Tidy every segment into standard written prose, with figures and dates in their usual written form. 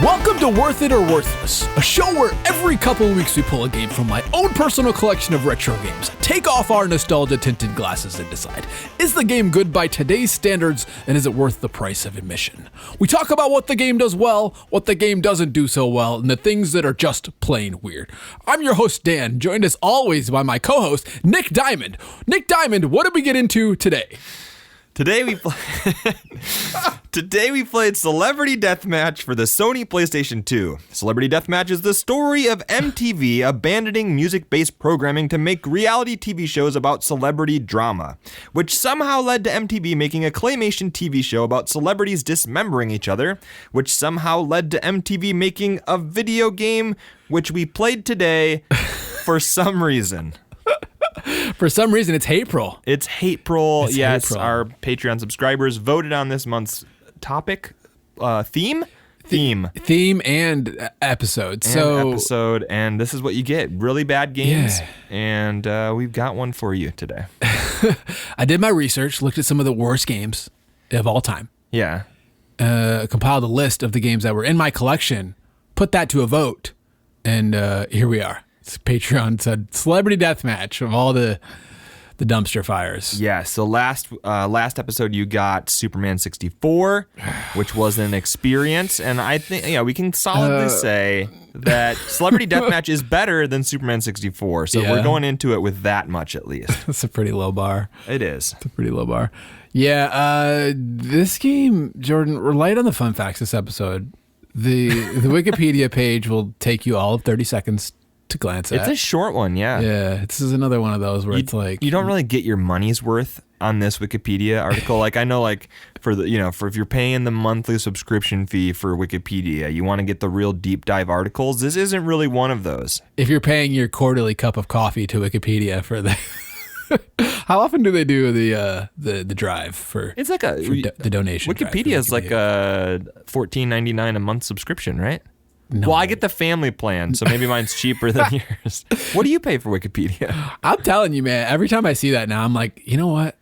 Welcome to Worth It or Worthless, a show where every couple of weeks we pull a game from my own personal collection of retro games, take off our nostalgia-tinted glasses and decide, is the game good by today's standards and is it worth the price of admission? We talk about what the game does well, what the game doesn't do so well, and the things that are just plain weird. I'm your host, Dan, joined as always by my co-host, Nick Diamond. Nick Diamond, what did we get into today? Today we played Celebrity Deathmatch for the Sony PlayStation 2. Celebrity Deathmatch is the story of MTV abandoning music-based programming to make reality TV shows about celebrity drama, which somehow led to MTV making a claymation TV show about celebrities dismembering each other, which somehow led to MTV making a video game which we played today for some reason. For some reason, it's April. It's April. Yes, April. Our Patreon subscribers voted on this month's topic, theme and episode. And this is what you get: really bad games. Yeah. And we've got one for you today. I did my research, looked at some of the worst games of all time. Yeah. Compiled a list of the games that were in my collection, put that to a vote, and here we are. Patreon said Celebrity Deathmatch of all the dumpster fires. Yeah, so last episode you got Superman 64, which was an experience, and I think we can solidly say that Celebrity Deathmatch is better than Superman 64. So we're going into it with that much at least. That's a pretty low bar. It is. It's a pretty low bar. Yeah, this game, Jordan, we're light on the fun facts this episode. The Wikipedia page will take you all of 30 seconds to glance at. It's a short one, yeah. Yeah, this is another one of those where it's like you don't really get your money's worth on this Wikipedia article. Like I know, like for if you're paying the monthly subscription fee for Wikipedia, you want to get the real deep dive articles. This isn't really one of those. If you're paying your quarterly cup of coffee to Wikipedia for the how often do they do the drive for? It's like the donation. Wikipedia is like a $14.99 a month subscription, right? No. Well, I get the family plan, so maybe mine's cheaper than yours. What do you pay for Wikipedia? I'm telling you, man, every time I see that now, I'm like, you know what?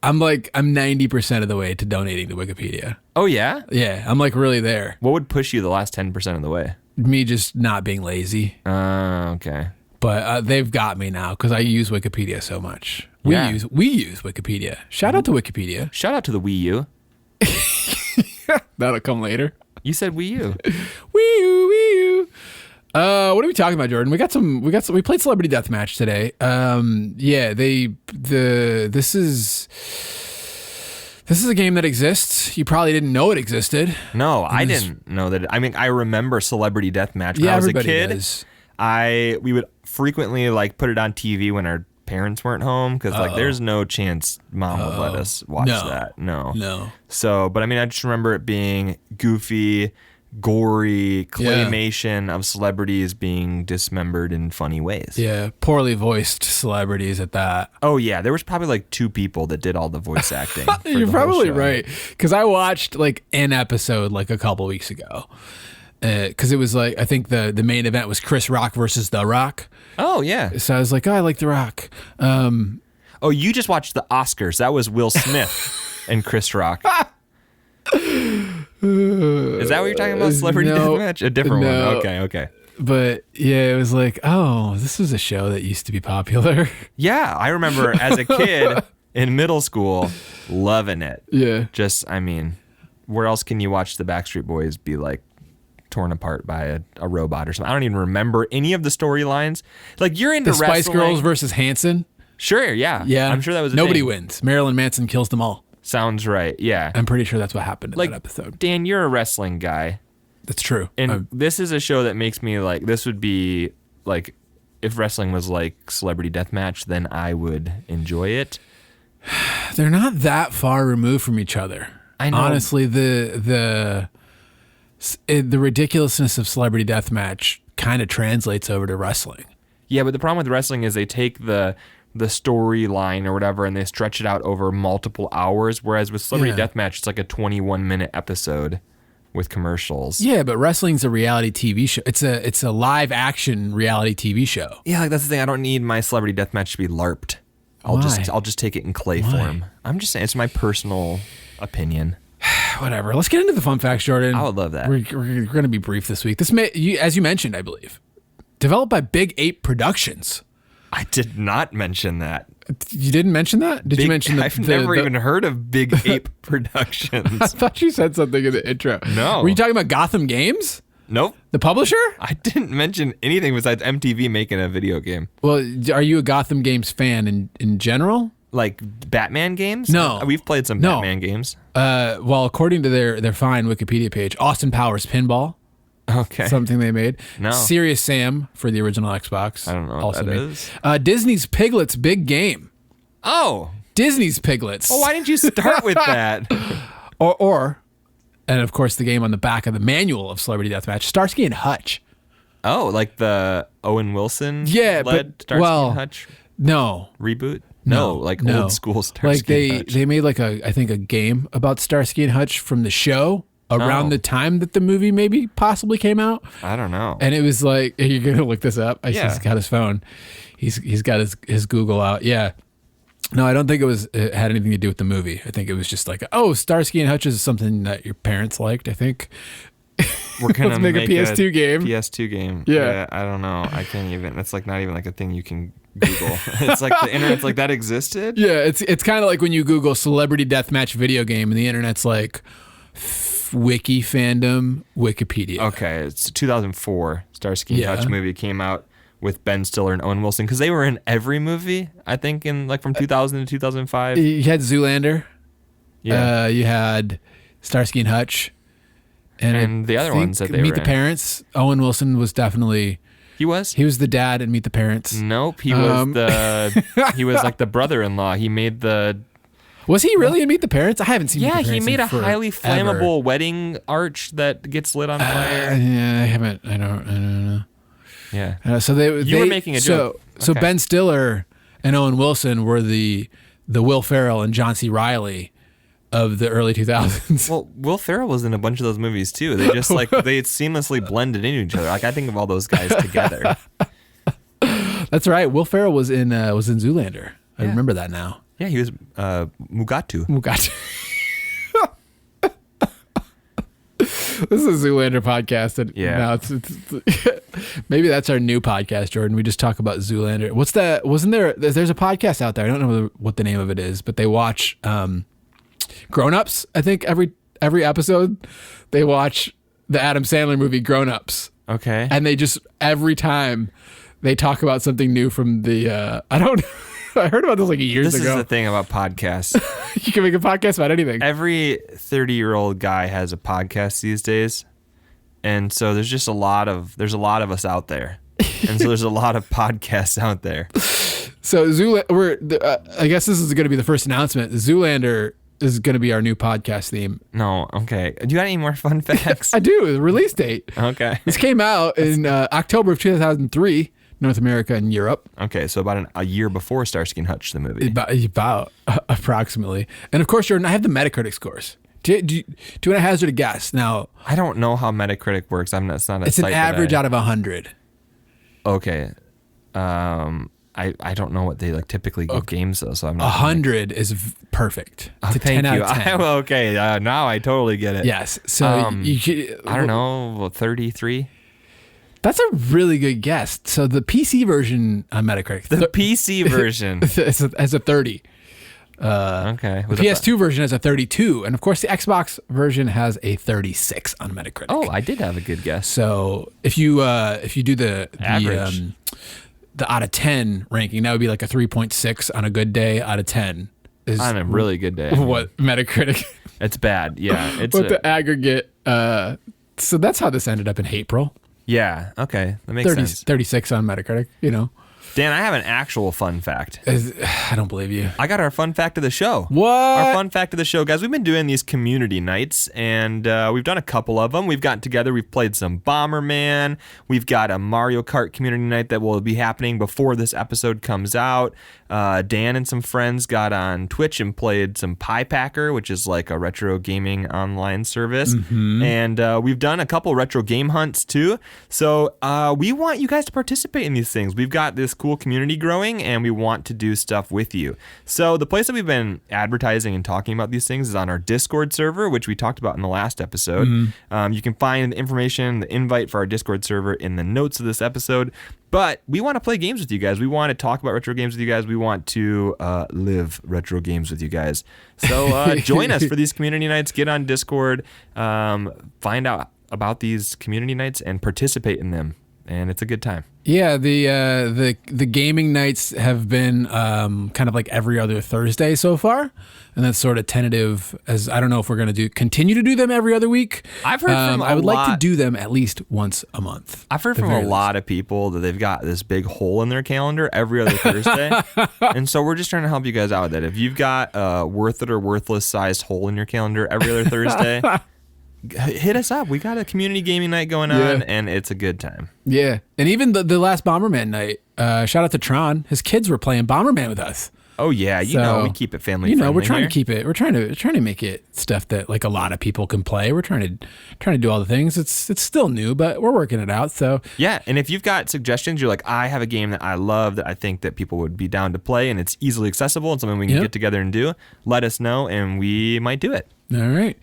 I'm 90% of the way to donating to Wikipedia. Oh, yeah? Yeah, I'm like really there. What would push you the last 10% of the way? Me just not being lazy. Okay. But they've got me now because I use Wikipedia so much. We use Wikipedia. Shout out to Wikipedia. Shout out to the Wii U. That'll come later. You said Wii U. Wii U. What are we talking about, Jordan? We played Celebrity Deathmatch today. This is a game that exists. You probably didn't know it existed. No, I didn't know that. I mean, I remember Celebrity Deathmatch when I was a kid. Does. We would frequently put it on TV when our parents weren't home because there's no chance mom would let us watch that. No. So, but I mean, I just remember it being goofy, gory claymation of celebrities being dismembered in funny ways. Yeah, poorly voiced celebrities at that. Oh yeah, there was probably 2 people that did all the voice acting. You're probably right because I watched an episode a couple weeks ago. Because it was I think the main event was Chris Rock versus The Rock. Oh, yeah. So I was like, I like The Rock. You just watched the Oscars. That was Will Smith and Chris Rock. Is that what you're talking about? Celebrity Deathmatch? A different one. Okay. But yeah, it was this was a show that used to be popular. Yeah, I remember as a kid in middle school loving it. Yeah. Where else can you watch the Backstreet Boys be torn apart by a robot or something? I don't even remember any of the storylines. You're into the Spice wrestling. Girls versus Hanson. Sure, yeah. I'm sure that was nobody thing. wins. Marilyn Manson kills them all. Sounds right. Yeah, I'm pretty sure that's what happened in that episode. Dan, you're a wrestling guy. That's true. And this is a show that makes me this would be if wrestling was like Celebrity Deathmatch, then I would enjoy it. They're not that far removed from each other. I know. Honestly, the ridiculousness of Celebrity Deathmatch kind of translates over to wrestling. Yeah, but the problem with wrestling is they take the storyline or whatever and they stretch it out over multiple hours, whereas with Celebrity Deathmatch, it's a 21-minute episode with commercials. Yeah, but wrestling's a reality TV show. It's a live action reality TV show. Yeah, that's the thing. I don't need my Celebrity Deathmatch to be LARPed. I'll just take it in clay form. I'm just saying, it's my personal opinion. Whatever. Let's get into the fun facts, Jordan. I would love that. We're going to be brief this week. As you mentioned, I believe, developed by Big Ape Productions. I did not mention that. You didn't mention that? Did you mention that? I've never even heard of Big Ape Productions. I thought you said something in the intro. No. Were you talking about Gotham Games? Nope. The publisher? I didn't mention anything besides MTV making a video game. Well, are you a Gotham Games fan in general? Like Batman games? No. We've played some Batman games. Well, according to their fine Wikipedia page, Austin Powers Pinball. Okay. Something they made. No. Serious Sam for the original Xbox. I don't know what also that made. is. Disney's Piglets Big Game. Oh. Disney's Piglets. Well, why didn't you start with that? And of course the game on the back of the manual of Celebrity Deathmatch, Starsky and Hutch. Oh, like the Owen Wilson led Starsky and Hutch No. reboot? No, like old school Starsky and Hutch. They made like I think a game about Starsky and Hutch from the show around the time that the movie maybe possibly came out. I don't know. And it was like, are you gonna look this up? He's got his phone. He's got his Google out. Yeah. No, I don't think it had anything to do with the movie. I think it was just like, Starsky and Hutch is something that your parents liked, I think. We're gonna make a PS2 game. PS2 game. Yeah. I don't know. I can't even. It's like not even like a thing you can Google. It's like the internet's like that existed. Yeah, it's kind of like when you Google Celebrity Deathmatch video game and the internet's like wiki fandom Wikipedia. Okay, it's 2004. Starsky and Hutch movie came out with Ben Stiller and Owen Wilson because they were in every movie. I think in like from 2000 to 2005. You had Zoolander. Yeah. You had Starsky and Hutch. And the other ones that they were in. Meet the Parents. Owen Wilson was definitely. He was the dad in Meet the Parents. Nope, he was he was like the brother-in-law. He made the. Was he really in Meet the Parents? I haven't seen Meet the Parents. Yeah, he made a forever. highly flammable wedding arch that gets lit on fire. Yeah, I haven't. I don't know. Yeah. So you were making a joke. So Ben Stiller and Owen Wilson were the Will Ferrell and John C. Reilly of the early 2000s. Well, Will Ferrell was in a bunch of those movies too. They just like they seamlessly blended into each other. Like I think of all those guys together. That's right. Will Ferrell was in Zoolander. I remember that now. Yeah, he was Mugatu. This is a Zoolander podcast. And now it's maybe that's our new podcast, Jordan. We just talk about Zoolander. What's that? There's a podcast out there. I don't know what the name of it is, but they watch Grown Ups. I think every episode they watch the Adam Sandler movie Grown Ups. Okay. And they just every time they talk about something new from the I heard about this like years ago. This is the thing about podcasts. You can make a podcast about anything. Every 30-year-old guy has a podcast these days. And so there's just a lot of us out there. And so there's a lot of podcasts out there. So I guess this is going to be the first announcement. Zoolander is going to be our new podcast theme. No, okay. Do you got any more fun facts? I do. The release date. Okay. This came out in October of 2003. North America and Europe. Okay, so about a year before Starsky and Hutch, the movie. About approximately. And of course, Jordan, I have the Metacritic scores. Do you want to hazard a guess? Now, I don't know how Metacritic works. It's not a It's an average out of 100. Okay. I don't know what they like typically give games though, so I'm not. 100 is perfect. It's a 10 out of 10. Okay, now I totally get it. Yes. So I don't know, 33. That's a really good guess. So the PC version on Metacritic. The PC version has a 30. Okay. The PS2 version has a 32, and of course the Xbox version has a 36 on Metacritic. Oh, I did have a good guess. So if you do the average, the out of 10 ranking, that would be like a 3.6 on a good day. Out of 10 is on a really good day. What Metacritic? It's bad. Yeah. It's the aggregate. So that's how this ended up in April. Yeah. Okay. That makes sense. 36 on Metacritic. Dan, I have an actual fun fact. I don't believe you. I got our fun fact of the show. What? Our fun fact of the show, guys. We've been doing these community nights, and we've done a couple of them. We've gotten together. We've played some Bomberman. We've got a Mario Kart community night that will be happening before this episode comes out. Dan and some friends got on Twitch and played some Pie Packer, which is like a retro gaming online service. Mm-hmm. And we've done a couple retro game hunts, too. So we want you guys to participate in these things. We've got this this cool community growing, and we want to do stuff with you. So the place that we've been advertising and talking about these things is on our Discord server, which we talked about in the last episode. You can find the information, the invite for our Discord server in the notes of this episode. But we want to play games with you guys. We want to talk about retro games with you guys. We want to live retro games with you guys. So join us for these community nights. Get on Discord. Find out about these community nights and participate in them. And it's a good time. Yeah, the gaming nights have been kind of like every other Thursday so far, and that's sort of tentative. As I don't know if we're going to continue to do them every other week. I've heard from I would like to do them at least once a month. I've heard from a lot of people that they've got this big hole in their calendar every other Thursday, and so we're just trying to help you guys out with that. If you've got a worth it or worthless sized hole in your calendar every other Thursday. Hit us up. We got a community gaming night going on, and it's a good time. Yeah, and even the last Bomberman night. Shout out to Tron. His kids were playing Bomberman with us. Oh yeah, you know we keep it family friendly. We're trying here. to keep it. We're trying to make it stuff that like a lot of people can play. We're trying to do all the things. It's still new, but we're working it out. So yeah, and if you've got suggestions, you're like, I have a game that I love that I think that people would be down to play, and it's easily accessible and something we can get together and do. Let us know, and we might do it. All right.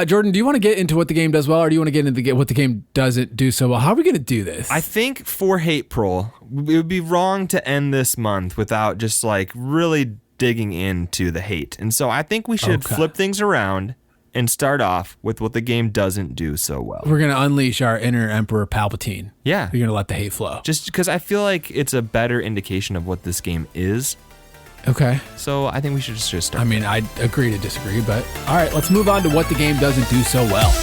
Jordan, do you want to get into what the game does well, or do you want to get into what the game doesn't do so well? How are we going to do this? I think for April, it would be wrong to end this month without just like really digging into the hate. And so I think we should flip things around and start off with what the game doesn't do so well. We're going to unleash our inner Emperor Palpatine. Yeah. You're going to let the hate flow. Just because I feel like it's a better indication of what this game is. Okay. So I think we should just start. I mean, I agree to disagree, but all right, let's move on to what the game doesn't do so well.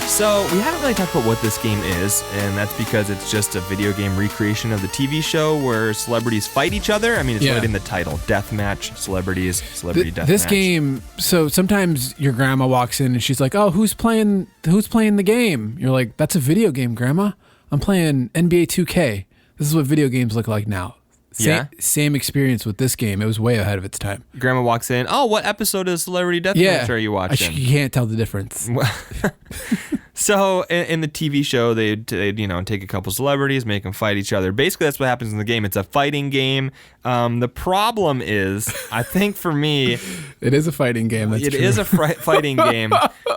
So we haven't really talked about what this game is, and that's because it's just a video game recreation of the TV show where celebrities fight each other. I mean, it's right in the title, Deathmatch, Celebrity Deathmatch. This game, so sometimes your grandma walks in and she's like, oh, who's playing the game? You're like, that's a video game, Grandma. I'm playing NBA 2K. This is what video games look like now. Same experience with this game. It was way ahead of its time. Grandma walks in. Oh, what episode of Celebrity Deathmatch are you watching? You can't tell the difference. So in the TV show, they'd take a couple celebrities, make them fight each other. Basically, that's what happens in the game. It's a fighting game. The problem is, I think for me, it is a fighting game. That's true. It is a fighting game,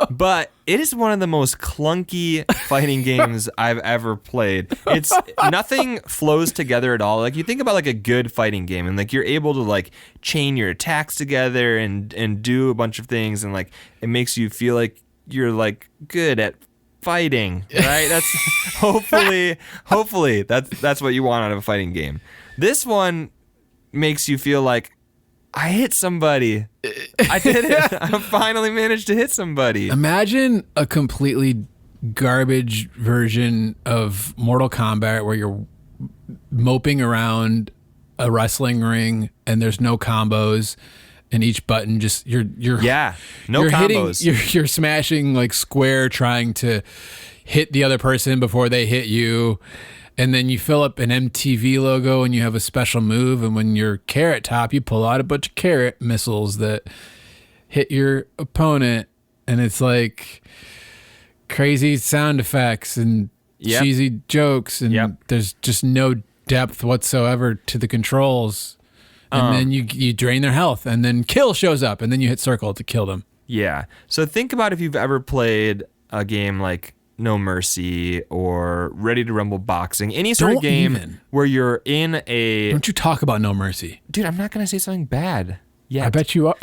but it is one of the most clunky fighting games I've ever played. It's nothing flows together at all. Like you think about like a good fighting game, and like you're able to like chain your attacks together and do a bunch of things, and like it makes you feel like you're like good at fighting, right? That's hopefully that's what you want out of a fighting game. This one makes you feel like I hit somebody. I did it. I finally managed to hit somebody. Imagine a completely garbage version of Mortal Kombat where you're moping around a wrestling ring and there's no combos. And each button just you're combos. You're smashing like square trying to hit the other person before they hit you, and then you fill up an MTV logo and you have a special move. And when you're Carrot Top, you pull out a bunch of carrot missiles that hit your opponent, and it's like crazy sound effects and cheesy jokes, and there's just no depth whatsoever to the controls. And then you drain their health, and then kill shows up, and then you hit circle to kill them. Yeah. So think about if you've ever played a game like No Mercy or Ready to Rumble Boxing, any sort of game where you're in a... Don't you talk about No Mercy. Dude, I'm not going to say something bad. Yeah. I bet you are.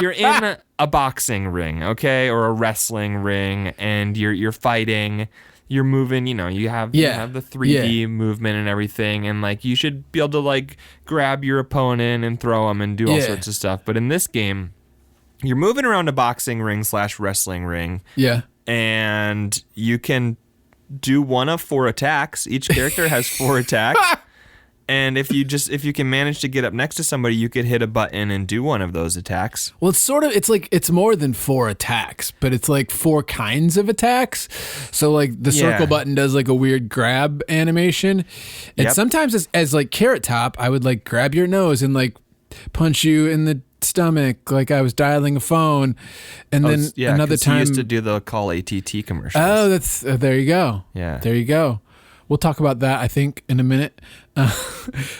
You're in a boxing ring, okay, or a wrestling ring, and you're fighting... You're moving, you have the 3D movement and everything, and like you should be able to like grab your opponent and throw them and do all sorts of stuff. But in this game, you're moving around a boxing ring / wrestling ring. Yeah. And you can do one of 4 attacks. Each character has 4 attacks. And if you can manage to get up next to somebody, you could hit a button and do one of those attacks. Well, it's more than 4 attacks, but it's like 4 kinds of attacks. So like the circle button does like a weird grab animation. And sometimes as like Carrot Top, I would like grab your nose and like punch you in the stomach like I was dialing a phone. And then another time he used to do the call ATT commercials. Oh, that's there you go. Yeah. There you go. We'll talk about that, I think, in a minute.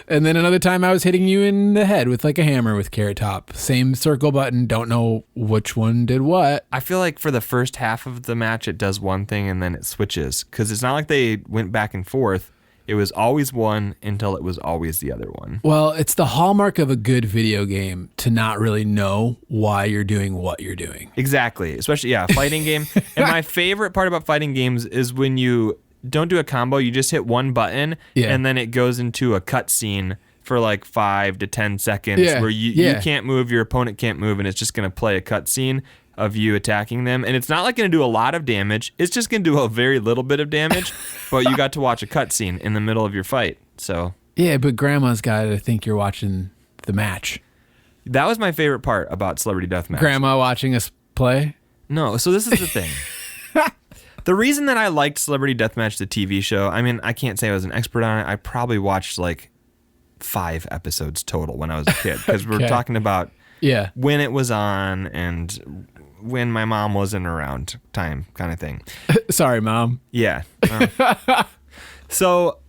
And then another time I was hitting you in the head with like a hammer with Carrot Top. Same circle button. Don't know which one did what. I feel like for the first half of the match, it does one thing and then it switches. Because it's not like they went back and forth. It was always one until it was always the other one. Well, it's the hallmark of a good video game to not really know why you're doing what you're doing. Exactly. Especially, fighting game. And my favorite part about fighting games is when you don't do a combo, you just hit one button and then it goes into a cutscene for like 5 to 10 seconds where you can't move, your opponent can't move, and it's just going to play a cutscene of you attacking them. And it's not like going to do a lot of damage. It's just going to do a very little bit of damage, but you got to watch a cutscene in the middle of your fight. So yeah, but Grandma's got to think you're watching the match. That was my favorite part about Celebrity Deathmatch. Grandma watching us play? No, so this is the thing. The reason that I liked Celebrity Deathmatch, the TV show, I mean, I can't say I was an expert on it. I probably watched like 5 episodes total when I was a kid, because we're talking about when it was on and when my mom wasn't around time kind of thing. Sorry, Mom. Yeah. So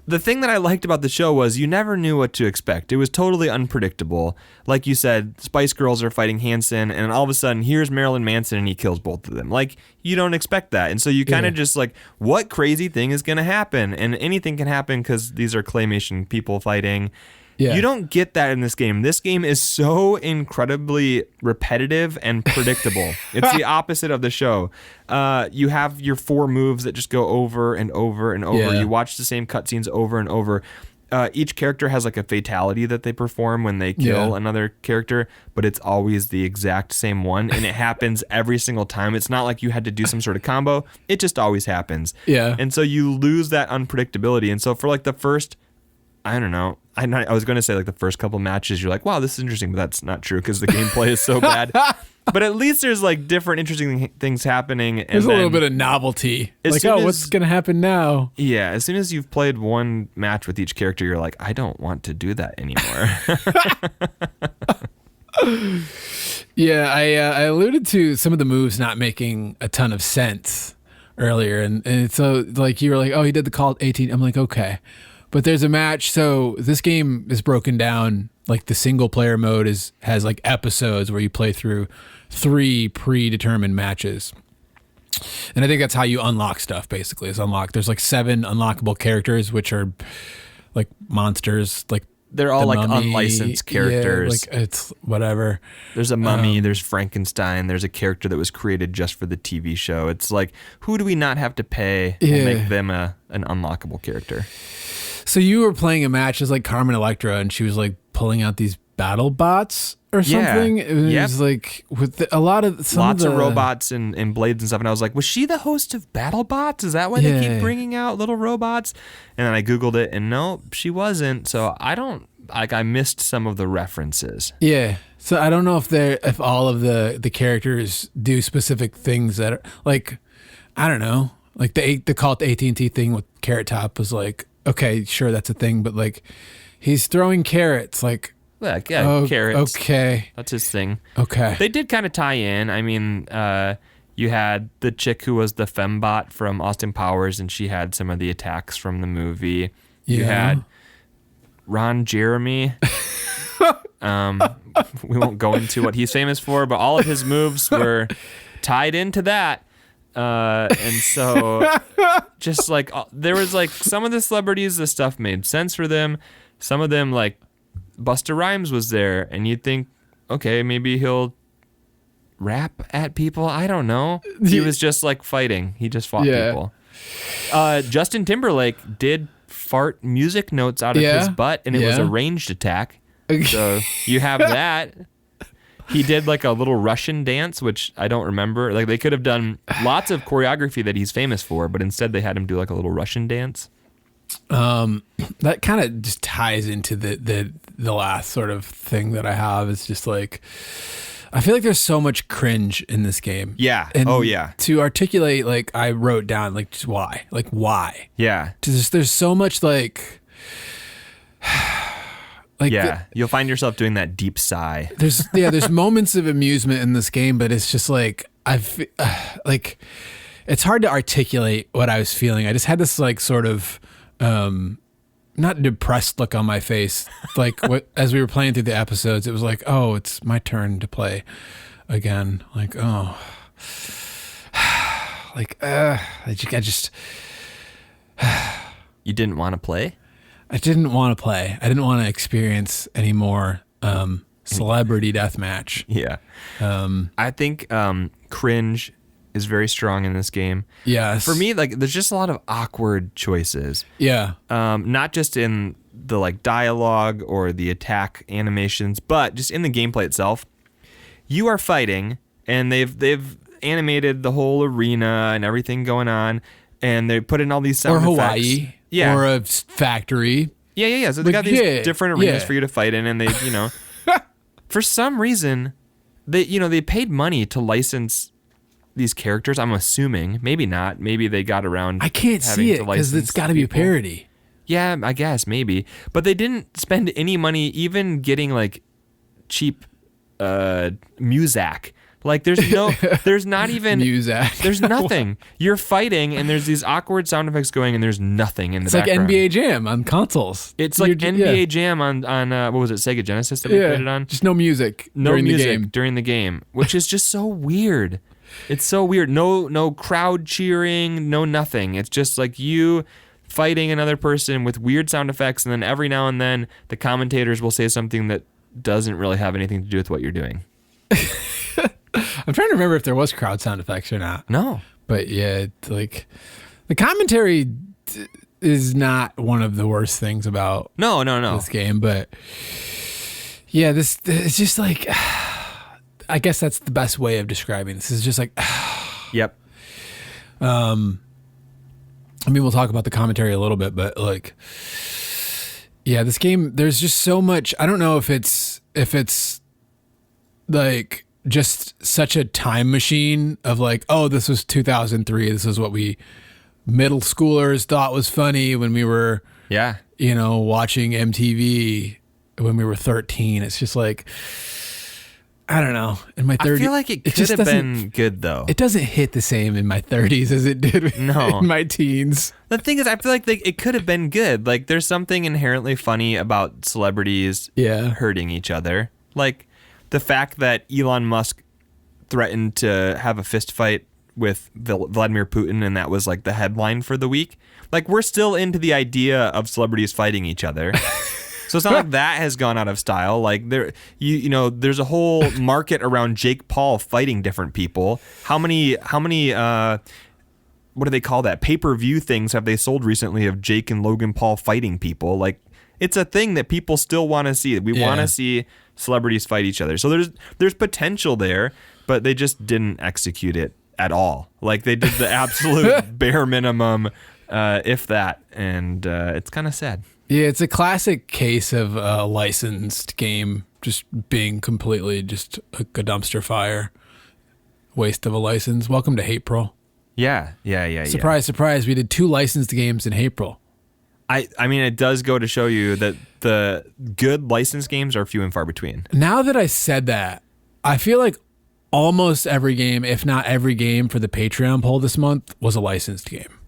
the thing that I liked about the show was you never knew what to expect. It was totally unpredictable. Like you said, Spice Girls are fighting Hanson, and all of a sudden, here's Marilyn Manson, and he kills both of them. Like, you don't expect that. And so you kind of just like, what crazy thing is going to happen? And anything can happen because these are claymation people fighting. Yeah. You don't get that in this game. This game is so incredibly repetitive and predictable. It's the opposite of the show. You have your 4 moves that just go over and over and over. Yeah. You watch the same cutscenes over and over. Each character has like a fatality that they perform when they kill another character, but it's always the exact same one, and it happens every single time. It's not like you had to do some sort of combo. It just always happens. Yeah. And so you lose that unpredictability. And so for like the first, I don't know, I was going to say like the first couple matches, you're like, wow, this is interesting, but that's not true because the gameplay is so bad. But at least there's like different interesting things happening. And there's a little bit of novelty. Like, what's going to happen now? Yeah, as soon as you've played one match with each character, you're like, I don't want to do that anymore. Yeah, I alluded to some of the moves not making a ton of sense earlier. And so like you were like, oh, he did the call 18. I'm like, okay. But there's a match. So this game is broken down. Like the single player mode has like episodes where you play through 3 predetermined matches. And I think that's how you unlock stuff, basically. There's like 7 unlockable characters, which are like monsters. Like they're all like mummy, unlicensed characters. Yeah, like it's whatever. There's a mummy, there's Frankenstein, there's a character that was created just for the TV show. It's like, who do we not have to pay to make them an unlockable character? So you were playing a match as like Carmen Electra, and she was like pulling out these battle bots or something. It was like with a lot of lots of robots and blades and stuff. And I was like, was she the host of Battle Bots? Is that why they keep bringing out little robots? And then I Googled it, and no, she wasn't. So I missed some of the references. Yeah. So I don't know if all of the characters do specific things that are like, I don't know, like the call it the AT&T thing with Carrot Top was like, okay, sure, that's a thing, but like he's throwing carrots, like carrots. Okay, that's his thing. Okay, they did kind of tie in. I mean, you had the chick who was the fembot from Austin Powers, and she had some of the attacks from the movie. You had Ron Jeremy. We won't go into what he's famous for, but all of his moves were tied into that. And so just like there was like some of the celebrities, the stuff made sense for them. Some of them, like Busta Rhymes was there, and you'd think, okay, maybe he'll rap at people. I don't know. He was just like fighting. He just fought people. Justin Timberlake did fart music notes out of his butt, and it was a ranged attack. So you have that. He did like a little Russian dance, which I don't remember. Like they could have done lots of choreography that he's famous for, but instead they had him do like a little Russian dance. That kind of just ties into the last sort of thing that I have. Is just like, I feel like there's so much cringe in this game. Yeah. And oh yeah. to articulate, like, I wrote down, like, just why, like, why? Yeah. There's so much like yeah, you'll find yourself doing that deep sigh. There's moments of amusement in this game, but it's just like like, it's hard to articulate what I was feeling. I just had this like sort of not depressed look on my face, like as we were playing through the episodes. It was like, oh, it's my turn to play again. Like, oh, like I just You didn't want to play? I didn't want to play. I didn't want to experience any more celebrity deathmatch. Yeah. I think cringe is very strong in this game. Yeah. For me, like, there's just a lot of awkward choices. Yeah. Not just in the like dialogue or the attack animations, but just in the gameplay itself. You are fighting, and they've animated the whole arena and everything going on, and they put in all these sound effects. Hawaii. Yeah. Or a factory. Yeah. So they got these different arenas for you to fight in, and they, for some reason, they paid money to license these characters. I'm assuming, maybe not. Maybe they got around. I can't see it because it's got to be a parody. Yeah, I guess maybe, but they didn't spend any money even getting like cheap Muzak. Like, there's not even Muzak. There's nothing. You're fighting, and there's these awkward sound effects going, and there's nothing in the It's background. like NBA Jam on consoles. It's like NBA Jam on what was it, Sega Genesis that we played it on? Just no music. During the game, which is just so weird. It's so weird. No crowd cheering, no nothing. It's just like you fighting another person with weird sound effects, and then every now and then the commentators will say something that doesn't really have anything to do with what you're doing. I'm trying to remember if there was crowd sound effects or not. No. But yeah, like, the commentary is not one of the worst things about No. this game, but yeah, this it's just like, I guess that's the best way of describing this. Is just like, Yep. I mean, we'll talk about the commentary a little bit, but like, yeah, this game, there's just so much. I don't know if it's like just such a time machine of like, oh, this was 2003. This is what we middle schoolers thought was funny when we were, watching MTV when we were 13. It's just like, I don't know. In my 30s, I feel like it could have been good, though. It doesn't hit the same in my 30s as it did in my teens. The thing is, I feel like it could have been good. Like, there's something inherently funny about celebrities hurting each other. Like, the fact that Elon Musk threatened to have a fist fight with Vladimir Putin, and that was like the headline for the week. Like, we're still into the idea of celebrities fighting each other. So it's not like that has gone out of style. Like, there's a whole market around Jake Paul fighting different people. How many what do they call that? Pay-per-view things have they sold recently of Jake and Logan Paul fighting people? Like, it's a thing that people still want to see. We want to see celebrities fight each other. So there's potential there, but they just didn't execute it at all. Like, they did the absolute bare minimum, if that, and it's kind of sad. Yeah, it's a classic case of a licensed game just being completely just a dumpster fire. Waste of a license. Welcome to April. Yeah. Surprise, surprise. We did 2 licensed games in April. I mean, it does go to show you that the good licensed games are few and far between. Now that I said that, I feel like almost every game, if not every game for the Patreon poll this month, was a licensed game.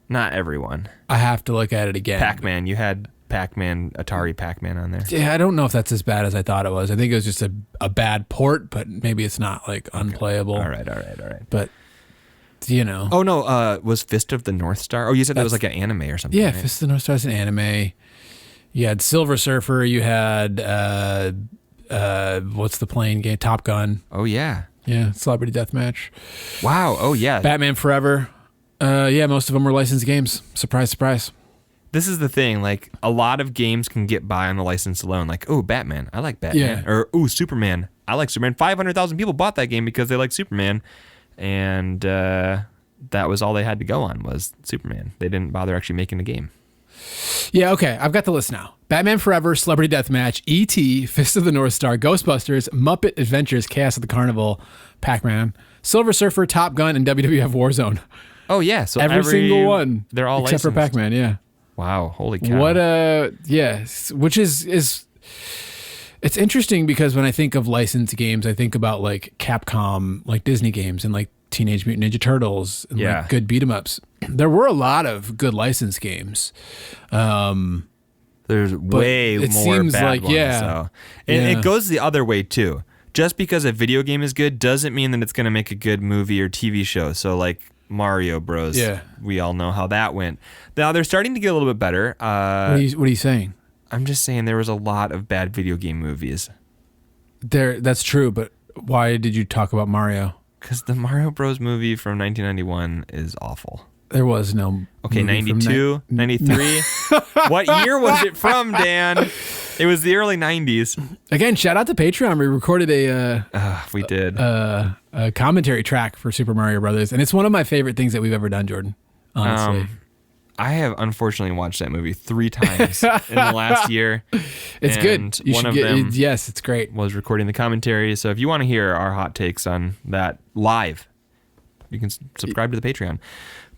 Not everyone. I have to look at it again. Pac-Man. You had Pac-Man, Atari Pac-Man on there. Yeah, I don't know if that's as bad as I thought it was. I think it was just a bad port, but maybe it's not like unplayable. All right. But, Oh, no. Was Fist of the North Star? Oh, you said that was like an anime or something. Yeah, right? Fist of the North Star is an anime. You had Silver Surfer. You had, what's the plane game? Top Gun. Oh, yeah. Yeah, Celebrity Deathmatch. Wow. Oh, yeah. Batman Forever. Most of them were licensed games. Surprise, surprise. This is the thing. Like, a lot of games can get by on the license alone. Like, oh, Batman. I like Batman. Yeah. Or, oh, Superman. I like Superman. 500,000 people bought that game because they like Superman. And that was all they had to go on was Superman. They didn't bother actually making the game. Yeah, okay. I've got the list now. Batman Forever, Celebrity Deathmatch, E.T., Fist of the North Star, Ghostbusters, Muppet Adventures, Chaos at the Carnival, Pac-Man, Silver Surfer, Top Gun, and WWF Warzone. Oh, yeah. So every single one. They're all except licensed. for Pac-Man, yeah. Wow. Holy cow. What which is it's interesting because when I think of licensed games, I think about like Capcom, like Disney games and like Teenage Mutant Ninja Turtles and like good beat 'em ups. There were a lot of good licensed games. There's way more bad ones. So. And it goes the other way too. Just because a video game is good doesn't mean that it's going to make a good movie or TV show. So like Mario Bros. Yeah. We all know how that went. Now they're starting to get a little bit better. What are you saying? I'm just saying there was a lot of bad video game movies. That's true, but why did you talk about Mario? Because the Mario Bros. Movie from 1991 is awful. There was no. Okay, 92, 93. What year was it from, Dan? It was the early 90s. Again, shout out to Patreon. We recorded we did a commentary track for Super Mario Brothers, and it's one of my favorite things that we've ever done, Jordan. Honestly, I have unfortunately watched that movie 3 times in the last year. It's good. One of them, yes, it's great. Was recording the commentary. So if you want to hear our hot takes on that live, you can subscribe to the Patreon.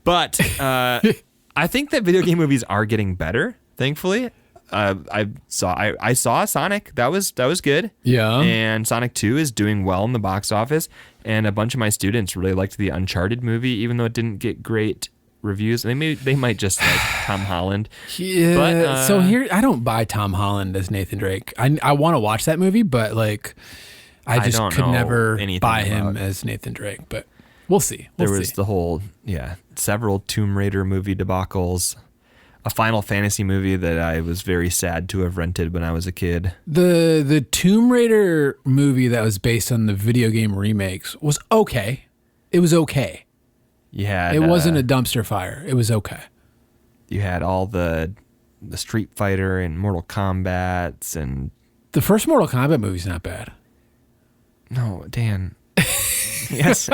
But I think that video game movies are getting better. Thankfully, I saw Sonic. That was good. Yeah. And Sonic 2 is doing well in the box office. And a bunch of my students really liked the Uncharted movie, even though it didn't get great reviews. They might just like Tom Holland. Yeah. But, so here, I don't buy Tom Holland as Nathan Drake. I want to watch that movie, but like, I just could never buy him as Nathan Drake. But we'll see. There was the whole several Tomb Raider movie debacles. A Final Fantasy movie that I was very sad to have rented when I was a kid. The Tomb Raider movie that was based on the video game remakes was okay. It was okay. It wasn't a dumpster fire. It was okay. You had all the Street Fighter and Mortal Kombats and the first Mortal Kombat movie's not bad. No, Dan. Yes.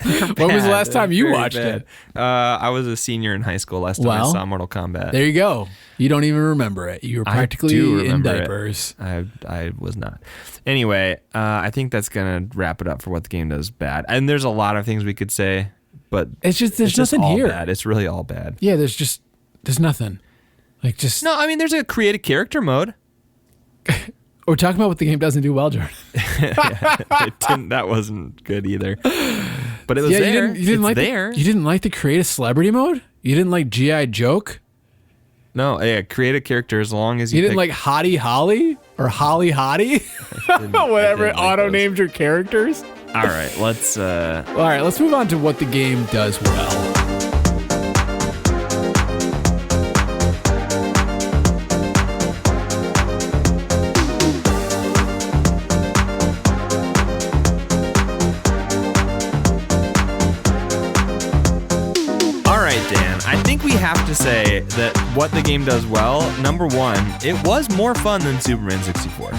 When was the last time you watched it? I was a senior in high school last time I saw Mortal Kombat. There you go. You don't even remember it. You were practically in diapers. I was not. Anyway, I think that's going to wrap it up for what the game does bad. And there's a lot of things we could say, but there's nothing all here. Bad. It's really all bad. Yeah, there's nothing. Like just no. I mean, there's a create a character mode. We're talking about what the game doesn't do well, Jordan. That wasn't good either. But it was there. You didn't like the create a celebrity mode? You didn't like G.I. Joke? No, create a character as long as you didn't like Hottie Holly or Holly Hottie? Whatever auto named your characters. All right, let's move on to what the game does well. We have to say that what the game does well, number one, it was more fun than Superman 64.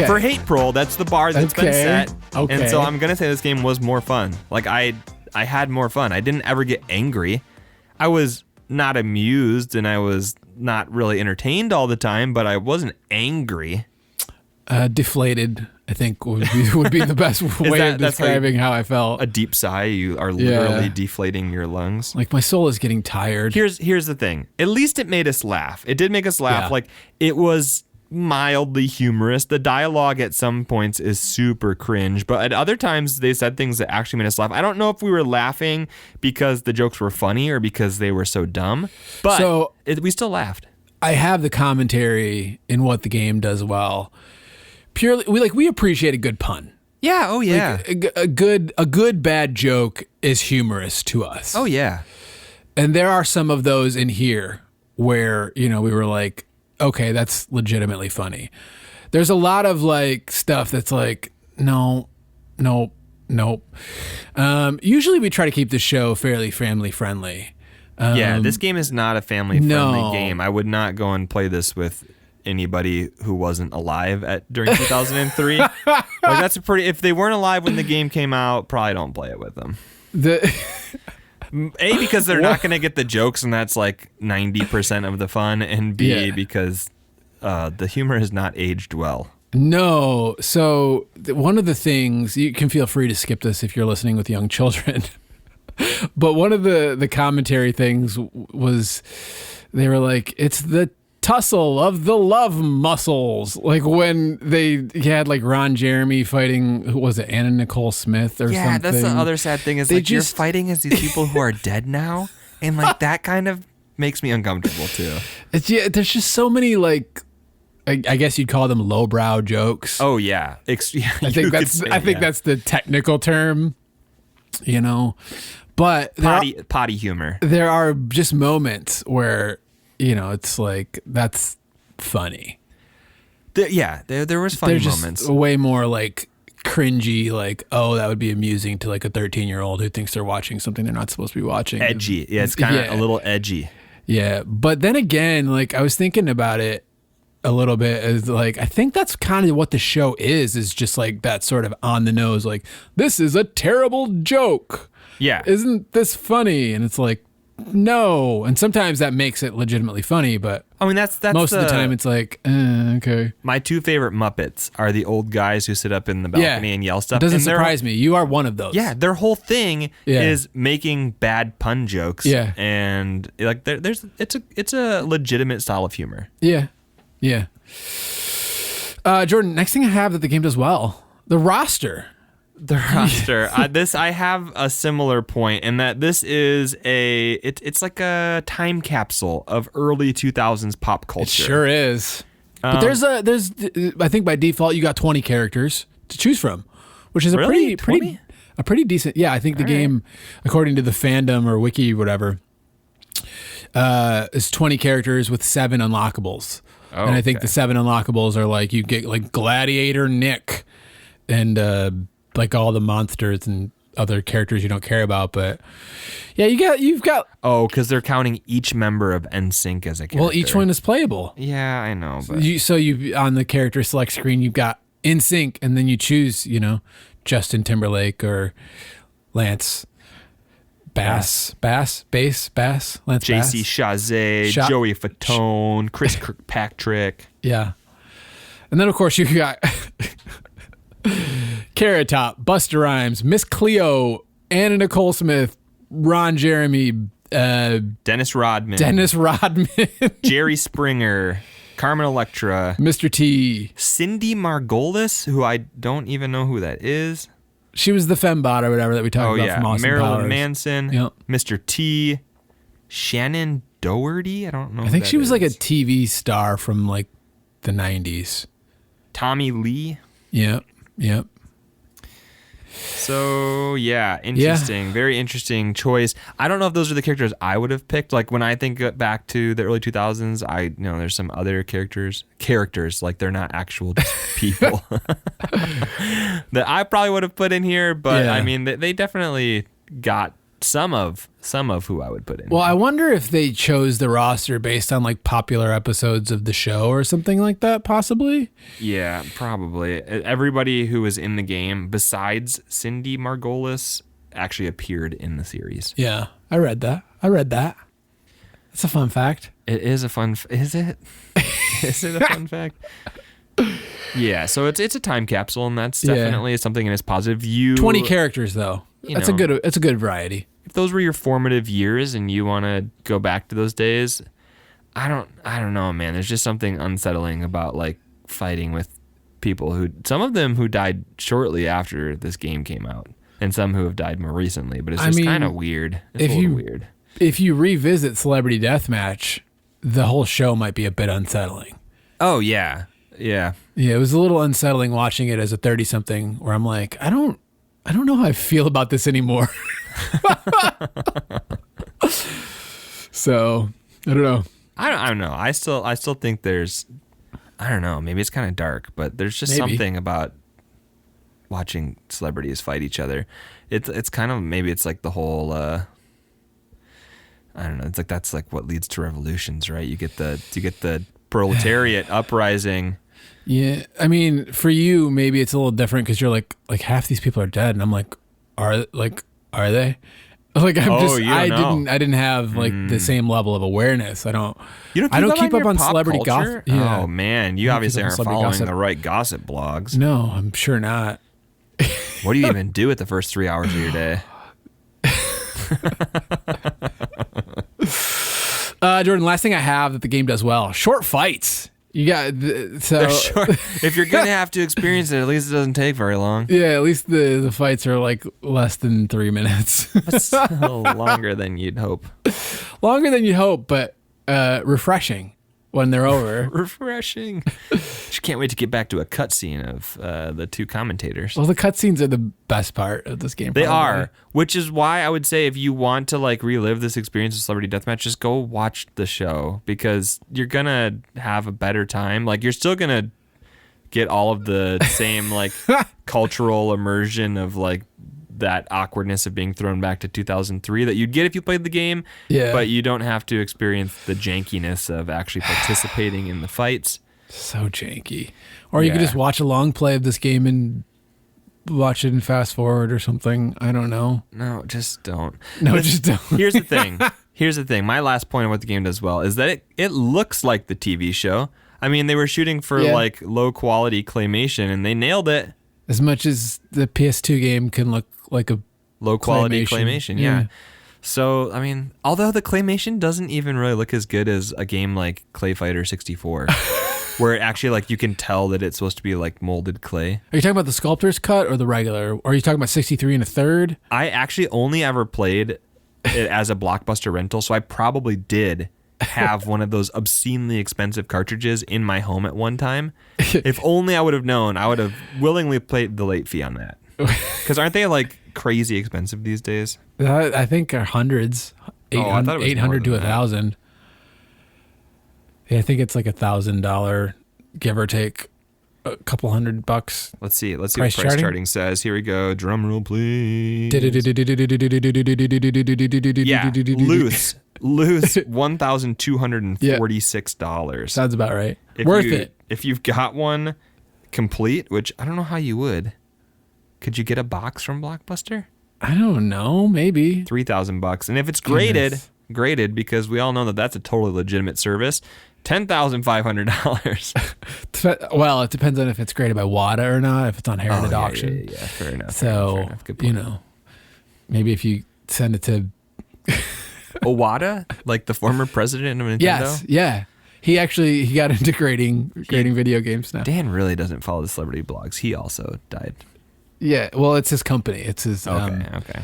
For Hate Pro, that's the bar that's been set. Okay. And so I'm going to say this game was more fun. Like I had more fun. I didn't ever get angry. I was not amused and I was not really entertained all the time, but I wasn't angry. Deflated, I think would be the best way of describing how I felt. A deep sigh. You are literally deflating your lungs. Like my soul is getting tired. Here's the thing. At least it made us laugh. It did make us laugh. Yeah. Like it was mildly humorous. The dialogue at some points is super cringe, but at other times they said things that actually made us laugh. I don't know if we were laughing because the jokes were funny or because they were so dumb, but we still laughed. I have the commentary in what the game does well. Purely, we appreciate a good pun. Yeah. Oh yeah. Like, a good bad joke is humorous to us. Oh yeah. And there are some of those in here where we were like, okay, that's legitimately funny. There's a lot of like stuff that's like, no. Usually we try to keep the show fairly family friendly. This game is not a family friendly game. I would not go and play this with anybody who wasn't alive during 2003. Like that's if they weren't alive when the game came out, probably don't play it with them. A, because they're not going to get the jokes, and that's like 90% of the fun, and B, because the humor has not aged well. No. So one of the things, you can feel free to skip this if you're listening with young children, but one of the commentary things was they were like, it's the tussle of the love muscles. Like when they had like Ron Jeremy fighting, who was it, Anna Nicole Smith or something. Yeah, that's the other sad thing is like you're fighting as these people who are dead now, and like that kind of makes me uncomfortable too. There's just so many like, I guess you'd call them lowbrow jokes. Oh yeah, I think that's the technical term, you know. But potty humor. There are just moments where, you know, it's like that's funny. There was funny moments. Just way more like cringy, like, oh, that would be amusing to like a 13-year-old who thinks they're watching something they're not supposed to be watching. Edgy, yeah, it's kind of a little edgy. Yeah, but then again, like I was thinking about it a little bit as like, I think that's kind of what the show is just like that sort of on the nose, like, this is a terrible joke. Yeah. Isn't this funny? And it's like, no. And sometimes that makes it legitimately funny, but I mean, that's most of the time it's like, okay. My two favorite Muppets are the old guys who sit up in the balcony and yell stuff. It doesn't surprise me. You are one of those. Yeah, their whole thing is making bad pun jokes. Yeah. And like it's a legitimate style of humor. Yeah. Yeah. Jordan, next thing I have that the game does well, the roster. I have a similar point in that this is it's like a time capsule of early 2000s pop culture. It sure is. But there's I think by default you got 20 characters to choose from, which is a pretty decent. Yeah, I think the game, according to the fandom or wiki whatever, is 20 characters with 7 unlockables. Oh, and I think the 7 unlockables are like, you get like Gladiator Nick and like all the monsters and other characters you don't care about. But yeah, you've got because they're counting each member of NSYNC as a character. Well, each one is playable. Yeah, I know. But you on the character select screen, you've got NSYNC, and then you choose, you know, Justin Timberlake or Lance Bass, Lance JC Bass. Chazé, Joey Fatone, Chris Kirkpatrick. Yeah. And then, of course, you got Carrot Top, Busta Rhymes, Miss Cleo, Anna Nicole Smith, Ron Jeremy, Dennis Rodman, Jerry Springer, Carmen Electra, Mr. T, Cindy Margolis, who I don't even know who that is. She was the fembot or whatever that we talked about from Austin Marilyn Powers. Manson, Mr. T, Shannon Doherty. I don't know. I think she was like a TV star from like the 90s. Tommy Lee. Yep. So yeah, interesting. Very interesting choice. I don't know if those are the characters I would have picked. Like when I think back to the early 2000s, I know there's some other characters like they're not actual people that I probably would have put in here. But I mean, they definitely got some of who I would put in. Well, I wonder if they chose the roster based on like popular episodes of the show or something like that, possibly. Yeah, probably. Everybody who was in the game besides Cindy Margolis actually appeared in the series. Yeah, I read that. That's a fun fact. It is a fun. Is it? Is it a fun fact? Yeah. So it's a time capsule, and that's definitely something in its positive. 20 characters though. It's a good variety. If those were your formative years and you want to go back to those days, I don't know, man. There's just something unsettling about like fighting with people some of them who died shortly after this game came out, and some who have died more recently. But it's just kind of weird. It's a little weird. If you revisit Celebrity Deathmatch, the whole show might be a bit unsettling. Oh yeah. Yeah, it was a little unsettling watching it as a 30-something, where I'm like, I don't know how I feel about this anymore. So I don't know. I don't know. I still think there's, I don't know. Maybe it's kind of dark, but there's just something about watching celebrities fight each other. It's kind of, maybe it's like the whole. I don't know. It's like that's like what leads to revolutions, right? You get the proletariat uprising. Yeah, I mean, for you, maybe it's a little different because you're like half these people are dead, and I'm like, are they? Like I'm just, you don't know. I didn't have like the same level of awareness. I don't You I don't up keep on up your on pop celebrity culture? gossip. Yeah. Oh man, you obviously aren't celebrity following gossip. the right gossip blogs. No, I'm sure not. What do you even do with the first 3 hours of your day? Jordan, last thing I have that the game does well, short fights. You got They're short. If you're gonna have to experience it, at least it doesn't take very long. yeah, at least the fights are like less than 3 minutes. But still longer than you'd hope. Longer than you'd hope, but refreshing when they're over. Refreshing. Just can't wait to get back to a cutscene of the two commentators. Well, the cutscenes are the best part of this game. They probably. are, which is why I would say if you want to like relive this experience of Celebrity Deathmatch, just go watch the show because you're gonna have a better time. Like you're still gonna get all of the same like cultural immersion of like that awkwardness of being thrown back to 2003 that you'd get if you played the game. Yeah. But you don't have to experience the jankiness of actually participating in the fights. So janky. Or you could Yeah. just watch a long play of this game and watch it and fast forward or something. I don't know. No, just don't. No, just don't. Here's the thing. My last point of what the game does well is that it looks like the TV show. I mean, they were shooting for like low quality claymation and they nailed it. As much as the PS2 game can look like a Low quality claymation, yeah. So, I mean, although the claymation doesn't even really look as good as a game like Clay Fighter 64, where it actually like you can tell that it's supposed to be like molded clay. Are you talking about the sculptor's cut or the regular? Or are you talking about 63 and a third? I actually only ever played it as a Blockbuster rental, so I probably did have one of those obscenely expensive cartridges in my home at one time. If only I would have known, I would have willingly paid the late fee on that. Because aren't they like crazy expensive these days? I think are hundreds. I thought it was 800 to more than that. 1,000. Yeah, I think it's like $1,000, give or take a couple $100. Let's see what PriceCharting? PriceCharting says. Here we go. Drum roll, please. Yeah, loose $1,246. Sounds about right. Worth it. If you've got one complete, which I don't know how you would. Could you get a box from Blockbuster? I don't know. Maybe. $3,000, and if it's graded because we all know that that's a totally legitimate service. $10,500. Well, it depends on if it's graded by WADA or not. If it's on Heritage Auction. Yeah, fair enough. So fair enough. Good point. Maybe if you send it to Owada, like the former president of Nintendo. yes, yeah. He got into grading video games now. Dan really doesn't follow the celebrity blogs. He also died. Yeah, well, it's his company. It's his. Okay.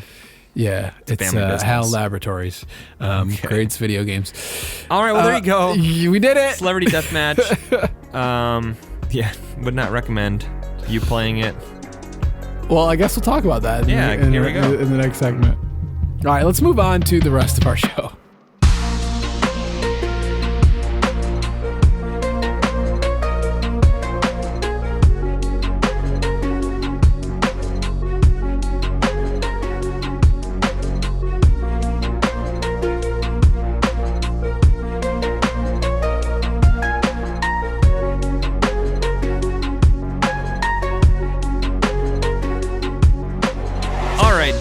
Yeah, it's family business. HAL Laboratories. Grades video games. All right, well, there you go. We did it. Celebrity Deathmatch. Yeah, would not recommend you playing it. Well, I guess we'll talk about that. Here we go. In the next segment. All right, let's move on to the rest of our show.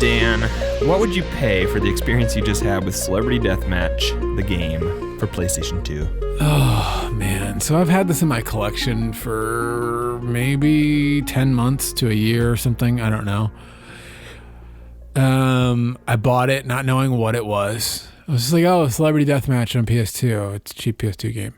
Dan, what would you pay for the experience you just had with Celebrity Deathmatch, the game, for PlayStation 2? Oh, man. So I've had this in my collection for maybe 10 months to a year or something. I don't know. I bought it not knowing what it was. I was just like, oh, Celebrity Deathmatch on PS2. It's a cheap PS2 game.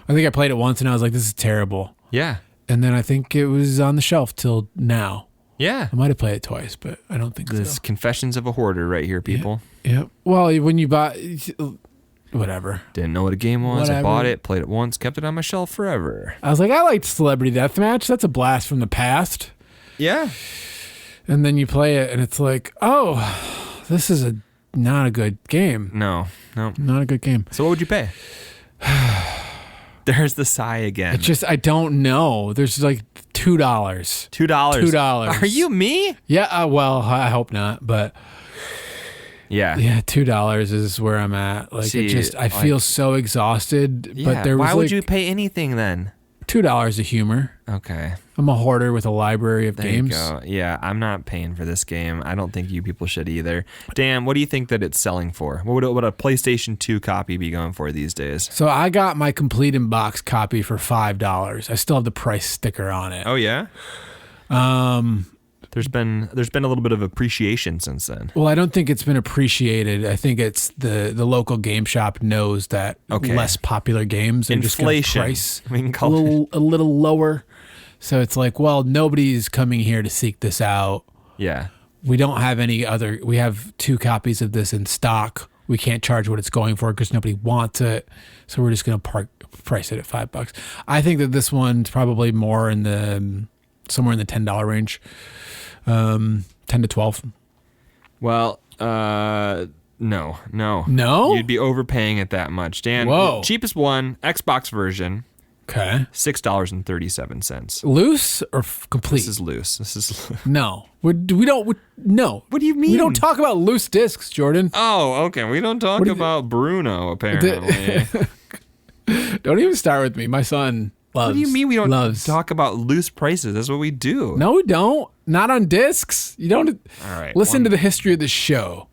I think I played it once and I was like, this is terrible. Yeah. And then I think it was on the shelf till now. Yeah. I might have played it twice, but I don't think This so. Confessions of a Hoarder right here, people. Yeah. Well, when you buy... Whatever. Didn't know what a game was. Whatever. I bought it, played it once, kept it on my shelf forever. I was like, I liked Celebrity Deathmatch. That's a blast from the past. Yeah. And then you play it and it's like, oh, this is not a good game. No. Not a good game. So what would you pay? There's the sigh again. It's just, I don't know. There's like $2. $2. $2. Are you me? Yeah, well, I hope not, but Yeah. $2 is where I'm at. Like, See, it just, I feel so exhausted. Yeah. But there was Why would like you pay anything then? $2 of humor. Okay. I'm a hoarder with a library of There games. you go. Yeah, I'm not paying for this game. I don't think you people should either. Dan, what do you think that it's selling for? What would a PlayStation 2 copy be going for these days? So I got my complete in box copy for $5. I still have the price sticker on it. Oh yeah. There's been a little bit of appreciation since then. Well, I don't think it's been appreciated. I think it's the local game shop knows that less popular games are just going to price we can call a little lower. So it's like, well, nobody's coming here to seek this out. Yeah. We don't have any other. We have 2 copies of this in stock. We can't charge what it's going for because nobody wants it. So we're just going to price it at $5. I think that this one's probably more in the somewhere in the $10 range, 10 to 12. Well, no. No? You'd be overpaying it that much, Dan. Whoa. Cheapest one, Xbox version. Okay. $6.37. Loose or complete? This is loose. No. We don't. No. What do you mean? We don't talk about loose discs, Jordan. Oh, okay. We don't talk about Bruno, apparently. Don't even start with me. My son loves. What do you mean we don't loves. talk about loose prices? That's what we do. No, we don't. Not on discs. You don't. All right. Listen to the history of the show.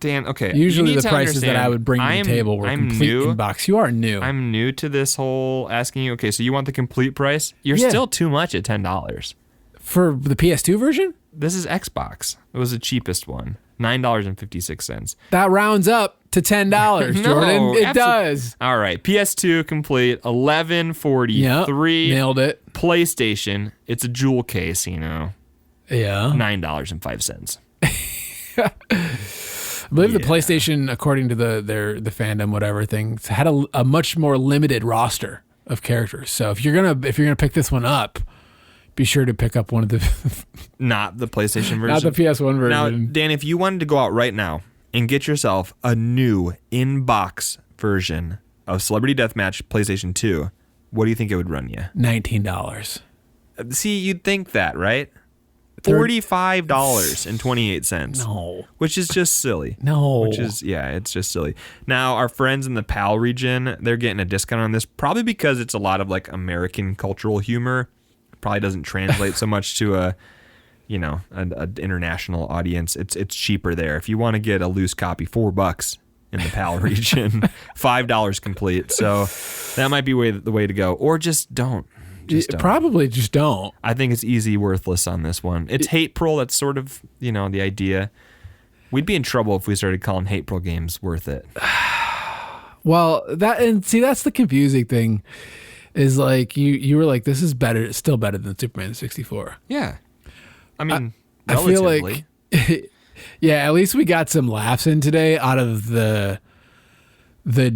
Dan, okay. Usually the prices that I would bring to the table were complete inbox. You are new. I'm new to this whole asking you. Okay, so you want the complete price? You're still too much at $10. For the PS2 version? This is Xbox. It was the cheapest one. $9.56. That rounds up to $10, Jordan. It does. All right. PS2 complete, $11.43. Yep, nailed it. PlayStation, it's a jewel case, Yeah. $9.05. I believe the PlayStation, according to the fandom, whatever thing, had a much more limited roster of characters. So if you're gonna pick this one up, be sure to pick up one of the not the PlayStation version, not the PS1 version. Now, Dan, if you wanted to go out right now and get yourself a new in-box version of Celebrity Deathmatch PlayStation 2, what do you think it would run you? $19. See, you'd think that, right? $45.28. No. Which is just silly. No. Which is, it's just silly. Now, our friends in the PAL region, they're getting a discount on this, probably because it's a lot of like American cultural humor. Probably doesn't translate so much to an international audience. It's cheaper there. If you want to get a loose copy, $4 in the PAL region, $5 complete. So that might be the way to go. Or just don't. Probably just don't. I think it's easy worthless on this one. It's hate pro. That's sort of, the idea. We'd be in trouble if we started calling hate pro games worth it. Well, that's the confusing thing is like you were like, this is better. It's still better than Superman 64. Yeah. I mean, I feel like, yeah, at least we got some laughs in today out of the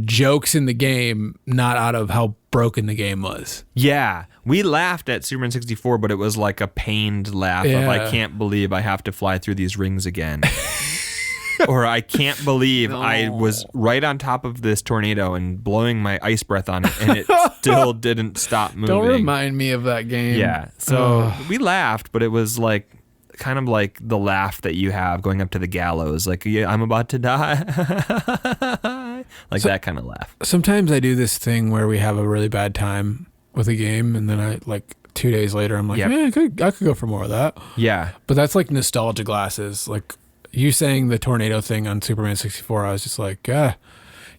jokes in the game, not out of how broken the game was. Yeah, we laughed at Superman 64, but it was like a pained laugh of I can't believe I have to fly through these rings again. Or I can't believe I was right on top of this tornado and blowing my ice breath on it and it still didn't stop moving. Don't remind me of that game. Yeah, so we laughed, but it was like kind of like the laugh that you have going up to the gallows, like, yeah, I'm about to die. Like that kind of laugh. Sometimes I do this thing where we have a really bad time with a game, and then I 2 days later, I'm like, I could go for more of that. Yeah. But that's like nostalgia glasses. Like you saying the tornado thing on Superman 64, I was just like, yeah,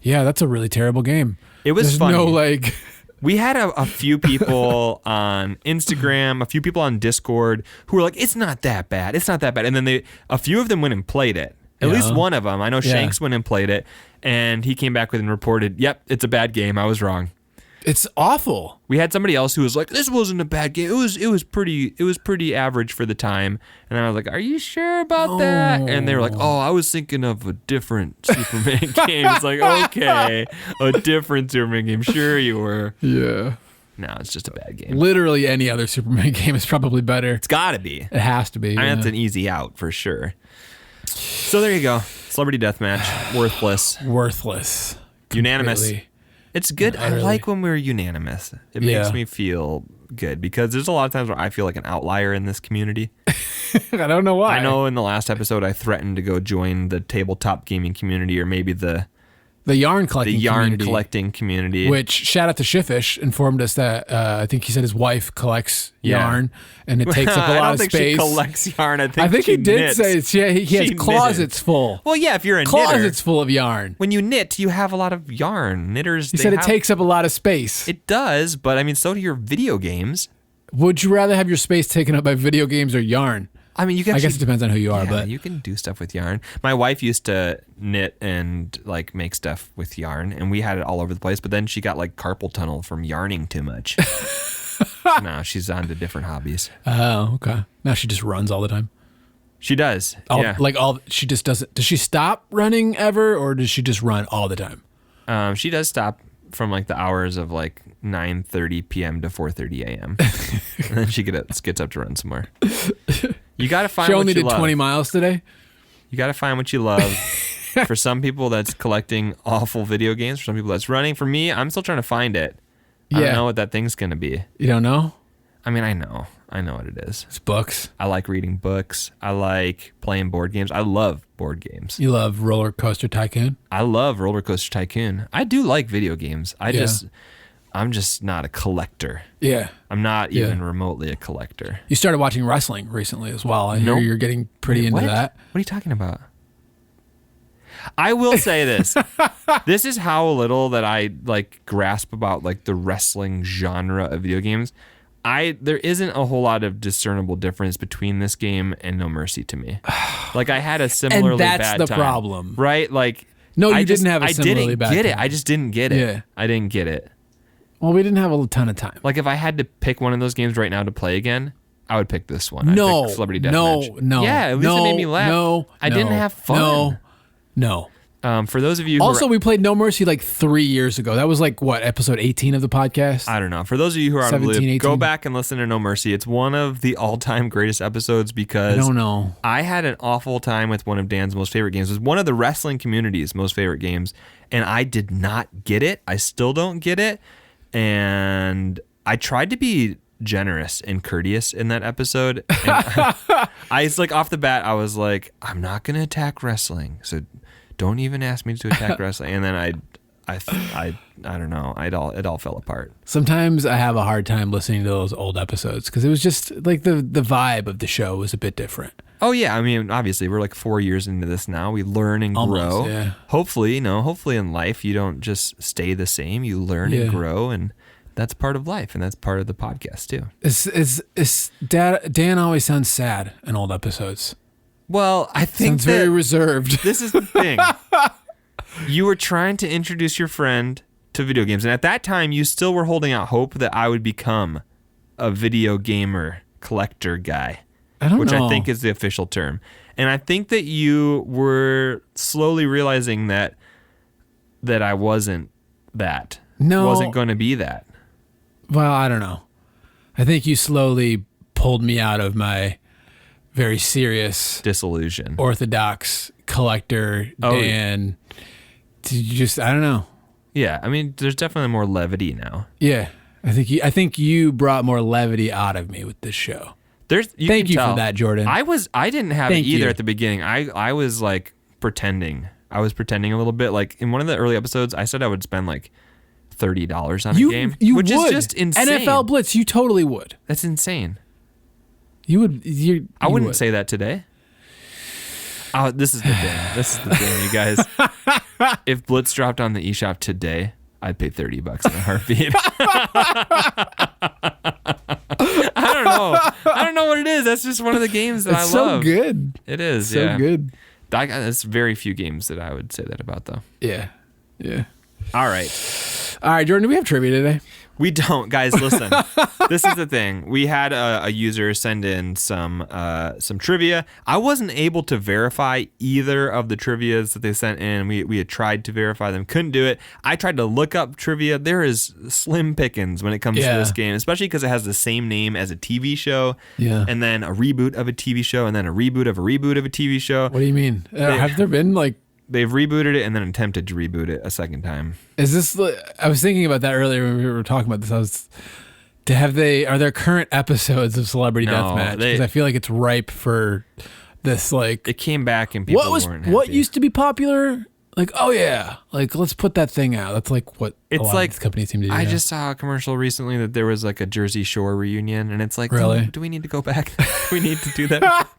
that's a really terrible game. It was funny. We had a few people on Instagram, a few people on Discord who were like, it's not that bad. It's not that bad. And then a few of them went and played it. At least one of them. I know Shanks went and played it, and he came back with and reported, yep, it's a bad game. I was wrong. It's awful. We had somebody else who was like, this wasn't a bad game. It was pretty average for the time. And then I was like, are you sure about that? And they were like, oh, I was thinking of a different Superman game. It's like, okay, a different Superman game. Sure you were. Yeah. No, it's just a bad game. Literally any other Superman game is probably better. It's got to be. It has to be. I mean, that's an easy out for sure. So there you go. Celebrity Deathmatch. Worthless. Unanimous. Really. It's good. I like when we're unanimous. It makes me feel good because there's a lot of times where I feel like an outlier in this community. I don't know why. I know in the last episode I threatened to go join the tabletop gaming community or maybe the The yarn collecting community. Which, shout out to Shiffish, informed us that I think he said his wife collects yarn, and it takes up a lot of space. I don't think she collects yarn. I think he did knits. say he has closets full. Well, yeah, if you're a closets full of yarn. When you knit, you have a lot of yarn. Knitters. He said it takes up a lot of space. It does, but I mean, so do your video games. Would you rather have your space taken up by video games or yarn? I mean, I guess it depends on who you are, but you can do stuff with yarn. My wife used to knit and like make stuff with yarn, and we had it all over the place. But then she got like carpal tunnel from yarning too much. Now she's on to different hobbies. Oh, okay. Now she just runs all the time. She does. She just doesn't. Does she stop running ever, or does she just run all the time? She does stop from like the hours of like 9:30 p.m. to 4:30 a.m. and then she gets up to run some more. You got to find what you love. She only did 20 miles today? You got to find what you love. For some people, that's collecting awful video games. For some people, that's running. For me, I'm still trying to find it. I don't know what that thing's going to be. You don't know? I mean, I know. I know what it is. It's books. I like reading books. I like playing board games. I love board games. You love Roller Coaster Tycoon? I love Roller Coaster Tycoon. I do like video games. I'm just not a collector. Yeah. I'm not even remotely a collector. You started watching wrestling recently as well. I hear you're getting pretty into that. What are you talking about? I will say this. This is how little that I like grasp about like the wrestling genre of video games. There isn't a whole lot of discernible difference between this game and No Mercy to me. Like I had a similarly bad time. And that's the problem. Right? Like no, you didn't have a similarly bad time. I didn't get it. I just didn't get it. Yeah. I didn't get it. Well, we didn't have a ton of time. Like if I had to pick one of those games right now to play again, I would pick this one. I'd pick Celebrity Deathmatch. No. Yeah, at least it made me laugh. I didn't have fun. No. For those of you we played No Mercy like 3 years ago. That was like, what, episode 18 of the podcast? I don't know. For those of you who are out of the loop, go back and listen to No Mercy. It's one of the all-time greatest episodes because I don't know. I had an awful time with one of Dan's most favorite games. It was one of the wrestling community's most favorite games, and I did not get it. I still don't get it. And I tried to be generous and courteous in that episode. And I was like, off the bat, I was like, I'm not going to attack wrestling. So don't even ask me to attack wrestling. And then I don't know. It all fell apart. Sometimes I have a hard time listening to those old episodes because it was just like the vibe of the show was a bit different. Oh yeah, I mean, obviously we're like 4 years into this now. We learn and grow. Yeah. Hopefully in life you don't just stay the same. You learn and grow, and that's part of life, and that's part of the podcast too. Dan always sounds sad in old episodes. Well, I think sounds very reserved. This is the thing. You were trying to introduce your friend to video games, and at that time you still were holding out hope that I would become a video gamer collector guy. Which I think is the official term. And I think that you were slowly realizing that I wasn't that. No. Wasn't going to be that. Well, I don't know. I think you slowly pulled me out of my very serious disillusion. Orthodox collector and I don't know. Yeah, I mean, there's definitely more levity now. Yeah. I think you brought more levity out of me with this show. Thank you for that, Jordan. I didn't have it either at the beginning. I was like pretending. I was pretending a little bit. Like in one of the early episodes, I said I would spend like $30 on a game, which is just insane. NFL Blitz, you totally would. That's insane. You would. I wouldn't say that today. Oh, this is the thing, you guys. If Blitz dropped on the eShop today, I'd pay $30 in a heartbeat. I don't know what it is. That's just one of the games that I love. It's so good. It is, so good. There's very few games that I would say that about, though. Yeah. All right, Jordan, do we have trivia today? We don't, guys. Listen, this is the thing. We had a user send in some trivia. I wasn't able to verify either of the trivias that they sent in. We had tried to verify them, couldn't do it. I tried to look up trivia. There is slim pickings when it comes to this game, especially because it has the same name as a TV show, and then a reboot of a TV show, and then a reboot of a reboot of a TV show. What do you mean? Have there been like? They've rebooted it and then attempted to reboot it a second time. Is this? I was thinking about that earlier when we were talking about this. Are there current episodes of Celebrity Deathmatch? Because I feel like it's ripe for this. Like it came back and people weren't happy. What used to be popular Like, oh yeah, like let's put that thing out. That's like what a lot of these companies seem to do. I now. just saw a commercial recently that there was like a Jersey Shore reunion, and it's like, really? Do we need to go back? Do we need to do that?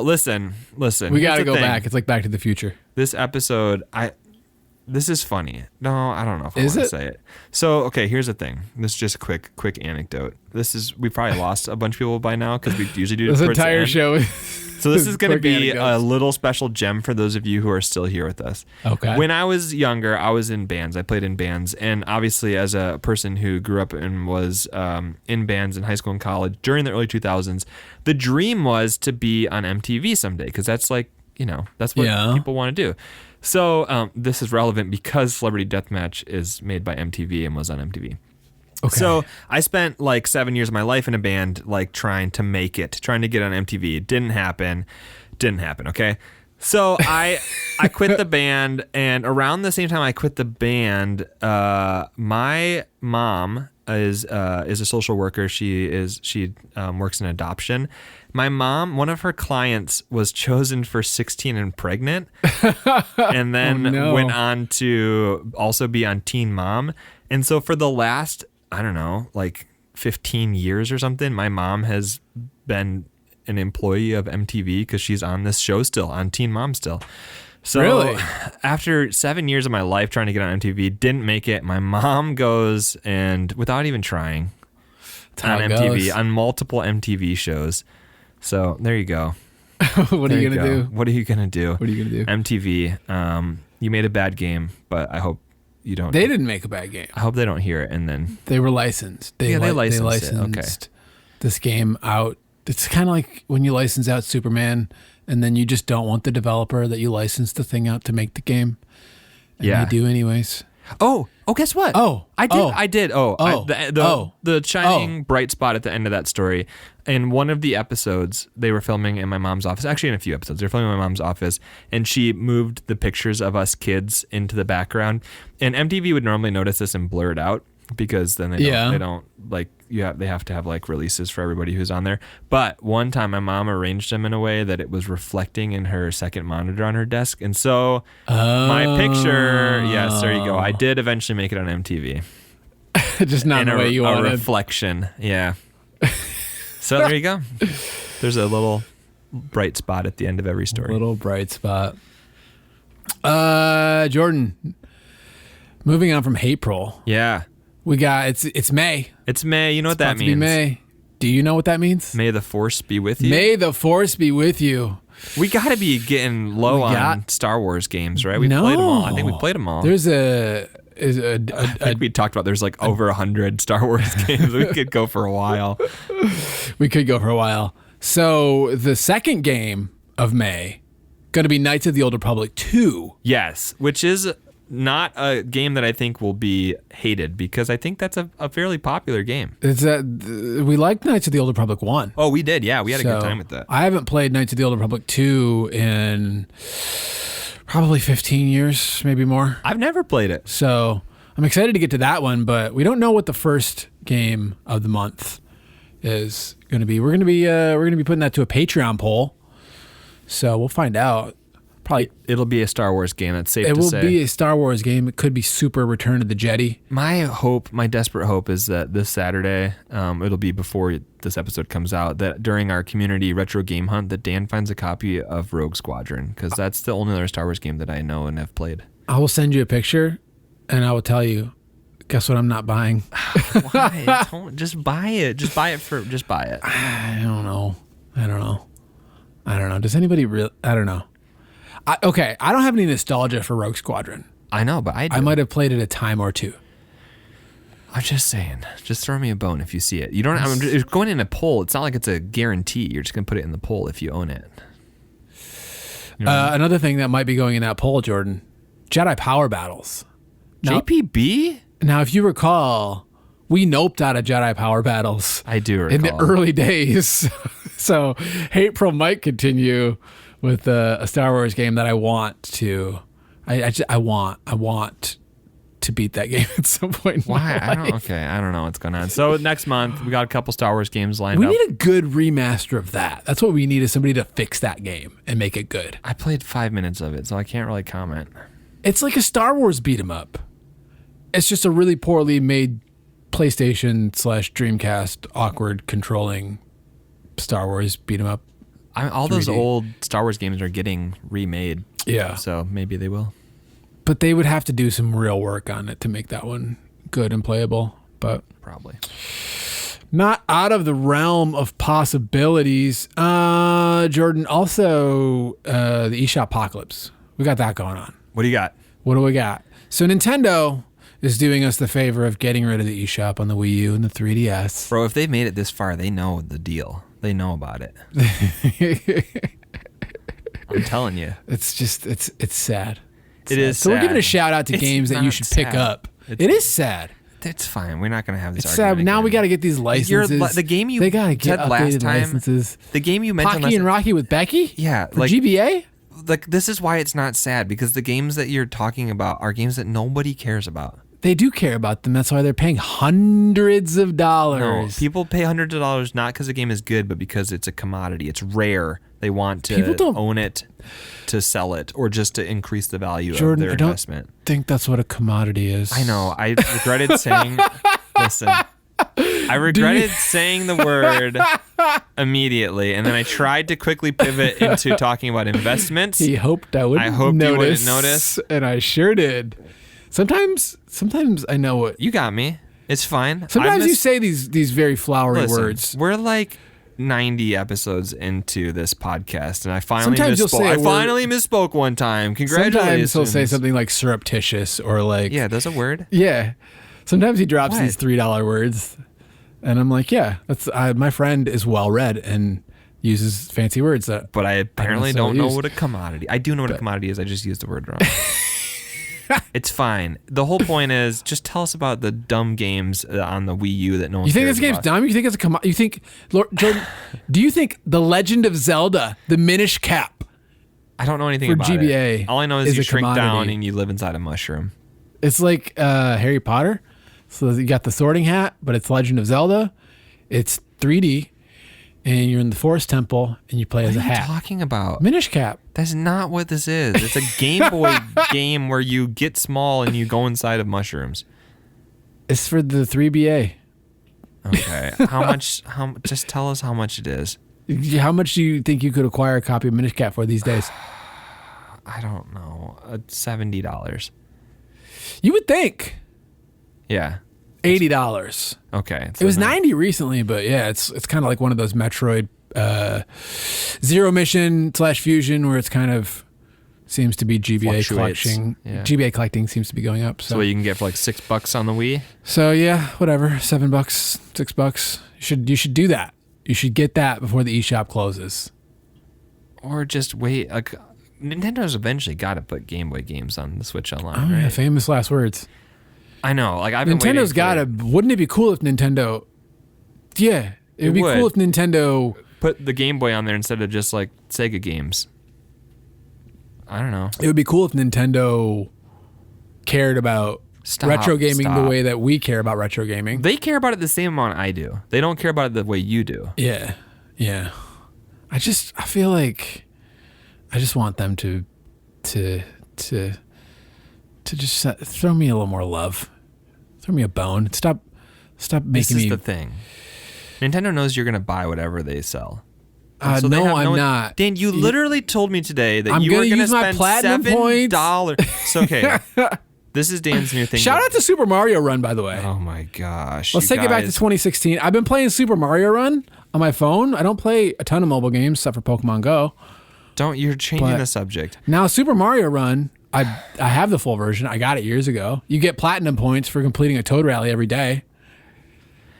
Listen. We got to go back. It's like Back to the Future. This episode, this is funny. No, I don't know if I want to say it. So, okay, here's the thing. This is just a quick anecdote. We probably lost a bunch of people by now because we usually do this towards the entire end. show. So this is going to be a little special gem for those of you who are still here with us. Okay. When I was younger, I was in bands. I played in bands. And obviously, as a person who grew up and was in bands in high school and college during the early 2000s, the dream was to be on MTV someday because that's like, that's what people want to do. So this is relevant because Celebrity Deathmatch is made by MTV and was on MTV. Okay. So I spent like 7 years of my life in a band, like trying to get on MTV. It didn't happen. Okay. So I quit the band, and around the same time I quit the band, my mom is a social worker. She works in adoption. My mom, one of her clients was chosen for 16 and pregnant, and then went on to also be on Teen Mom. And so for the last, I don't know, like 15 years or something, my mom has been an employee of MTV because she's on this show still, on Teen Mom still. So really? After 7 years of my life trying to get on MTV, didn't make it. My mom goes and, without even trying, on MTV, on multiple MTV shows. So there you go. What are you going to do? What are you going to do? What are you going to do? MTV, you made a bad game, but I hope you don't. They didn't make a bad game. I hope they don't hear it and then. They were licensed. They licensed this game out. It's kind of like when you license out Superman and then you just don't want the developer that you licensed the thing out to make the game. And they do anyways. Oh, guess what? I did. The shining bright spot at the end of that story. In one of the episodes, they were filming in my mom's office. Actually, in a few episodes, they were filming in my mom's office, and she moved the pictures of us kids into the background. And MTV would normally notice this and blur it out because then they don't like they have to have like releases for everybody who's on there. But one time, my mom arranged them in a way that it was reflecting in her second monitor on her desk, and so my picture, yes, there you go. I did eventually make it on MTV. Just not the way you wanted. A reflection, yeah. So there you go. There's a little bright spot at the end of every story. A little bright spot. Jordan, moving on from April. Yeah. We got, it's May. It's May. You know what that means? It's May. Do you know what that means? May the force be with you. May the force be with you. We got to be getting low on Star Wars games, right? We played them all. I think we played them all. There's I think we talked about there's like over 100 Star Wars games. We could go for a while. So the second game of May, going to be Knights of the Old Republic 2. Yes, which is not a game that I think will be hated because I think that's a fairly popular game. We liked Knights of the Old Republic 1. Oh, we did. Yeah, we had a good time with that. I haven't played Knights of the Old Republic 2 in probably 15 years, maybe more. I've never played it. So I'm excited to get to that one, but we don't know what the first game of the month is going to be. We're going to be putting that to a Patreon poll. So we'll find out. Probably it'll be a Star Wars game. That's safe to say. It will be a Star Wars game. It could be Super Return of the Jedi. My desperate hope is that this Saturday, it'll be before this episode comes out, that during our community retro game hunt, that Dan finds a copy of Rogue Squadron, because that's the only other Star Wars game that I know and have played. I will send you a picture, and I will tell you, guess what I'm not buying? Why? Just buy it. Just buy it. I don't know. Does anybody really? I don't know. I don't have any nostalgia for Rogue Squadron. I know, but I do. I might have played it a time or two. I'm just saying. Just throw me a bone if you see it. You don't. It's going in a poll. It's not like it's a guarantee. You're just gonna put it in the poll if you own it. You know another thing that might be going in that poll, Jordan, Jedi Power Battles. Now, JPB? Now, if you recall, we noped out of Jedi Power Battles. I do recall. In the early days. So April might continue with a Star Wars game that I want to. I want to beat that game at some point. Why? I don't know what's going on. So next month we got a couple Star Wars games lined We up. need a good remaster of that. That's what we need, is somebody to fix that game and make it good. I played 5 minutes of it, so I can't really comment. It's like a Star Wars beat 'em up. It's just a really poorly made PlayStation/Dreamcast awkward controlling Star Wars beat 'em up. All those old Star Wars games are getting remade. Yeah. So maybe they will. But they would have to do some real work on it to make that one good and playable. But probably not out of the realm of possibilities. Jordan, also the eShop apocalypse. We got that going on. What do you got? What do we got? So Nintendo is doing us the favor of getting rid of the eShop on the Wii U and the 3DS. Bro, if they've made it this far, they know the deal. They know about it. I'm telling you. It's just, it's sad. It is So sad. we're giving a shout out to games that you should pick sad. up. It is sad. It's fine. We're not going to have this It's argument sad. Now again. we got to get these licenses. The game you they gotta get said last updated time, licenses. the game you mentioned Pocky and Rocky with Becky? Yeah. For GBA? Like, this is why it's not sad, because the games that you're talking about are games that nobody cares about. They do care about them. That's why they're paying hundreds of No, dollars. people pay hundreds of dollars not because the game is good, but because it's a commodity. It's rare. They want to People don't- own it to sell it or just to increase the value Jordan, of their I don't investment. think that's what a commodity is. I know. I regretted saying, listen, I regretted saying the word immediately, and then I tried to quickly pivot into talking about investments. He hoped I wouldn't I hoped notice, you wouldn't notice. and I sure did. Sometimes I know what. You got me. It's fine. Sometimes you say these very flowery Listen, words. We're like 90 episodes into this podcast, and I finally Sometimes you'll misspoke. say a I word- finally misspoke one time. Congratulations. Sometimes he'll say something like surreptitious or like Yeah, that's a word. yeah. Sometimes he drops What? these $3 words, and I'm like, yeah, that's my friend is well read and uses fancy words that. But I apparently necessarily don't know use. what a commodity. I do know what a commodity is. I just used the word wrong. It's fine. The whole point is just tell us about the dumb games on the Wii U that no one You think cares this game's about. dumb? You think it's a you think Jordan? Do you think The Legend of Zelda: The Minish Cap? I don't know anything for about GBA it. All I know is is you a shrink down commodity? and you live inside a mushroom. It's like Harry Potter. So you got the Sorting Hat, but it's Legend of Zelda. It's 3D, and you're in the Forest Temple, and you play as a What are you hat. talking about? Minish Cap. That's not what this is. It's a Game Boy game where you get small and you go inside of mushrooms. It's for the 3BA. Okay. Just tell us how much it is. How much do you think you could acquire a copy of Minish Cap for these days? I don't know. $70. You would think Yeah. $80. Okay. It was 90 recently, but yeah, it's kind of like one of those Metroid Zero Mission / Fusion where it's kind of seems to be GBA Fluctuates. collecting. Yeah. GBA collecting seems to be going up. So what you can get for like $6 on the Wii? So yeah, whatever, $7, $6. You should do that. You should get that before the eShop closes. Or just wait. Like, Nintendo's eventually got to put Game Boy games on the Switch Online, Oh right? yeah, famous last words. I know. Like, I've been Nintendo's waiting got to. Wouldn't it be cool if Nintendo? Yeah, it would be would. cool if Nintendo. put the Game Boy on there instead of just like Sega games. I don't know. It would be cool if Nintendo cared about retro gaming the way that we care about retro gaming. They care about it the same amount I do. They don't care about it the way you do. Yeah, yeah. I feel like I just want them to just throw me a little more love, throw me a bone. Stop making me. This is the thing. Nintendo knows you're gonna buy whatever they sell. No, they have I'm not. Dan, you literally told me today that I'm you gonna were gonna use my spend platinum points. $7. So, okay. This is Dan's new thing. Shout out to Super Mario Run, by the way. Oh my gosh. Let's you take it back to guys. 2016. I've been playing Super Mario Run on my phone. I don't play a ton of mobile games except for Pokemon Go. You're changing But- the subject. Now, Super Mario Run, I have the full version. I got it years ago. You get platinum points for completing a Toad Rally every day.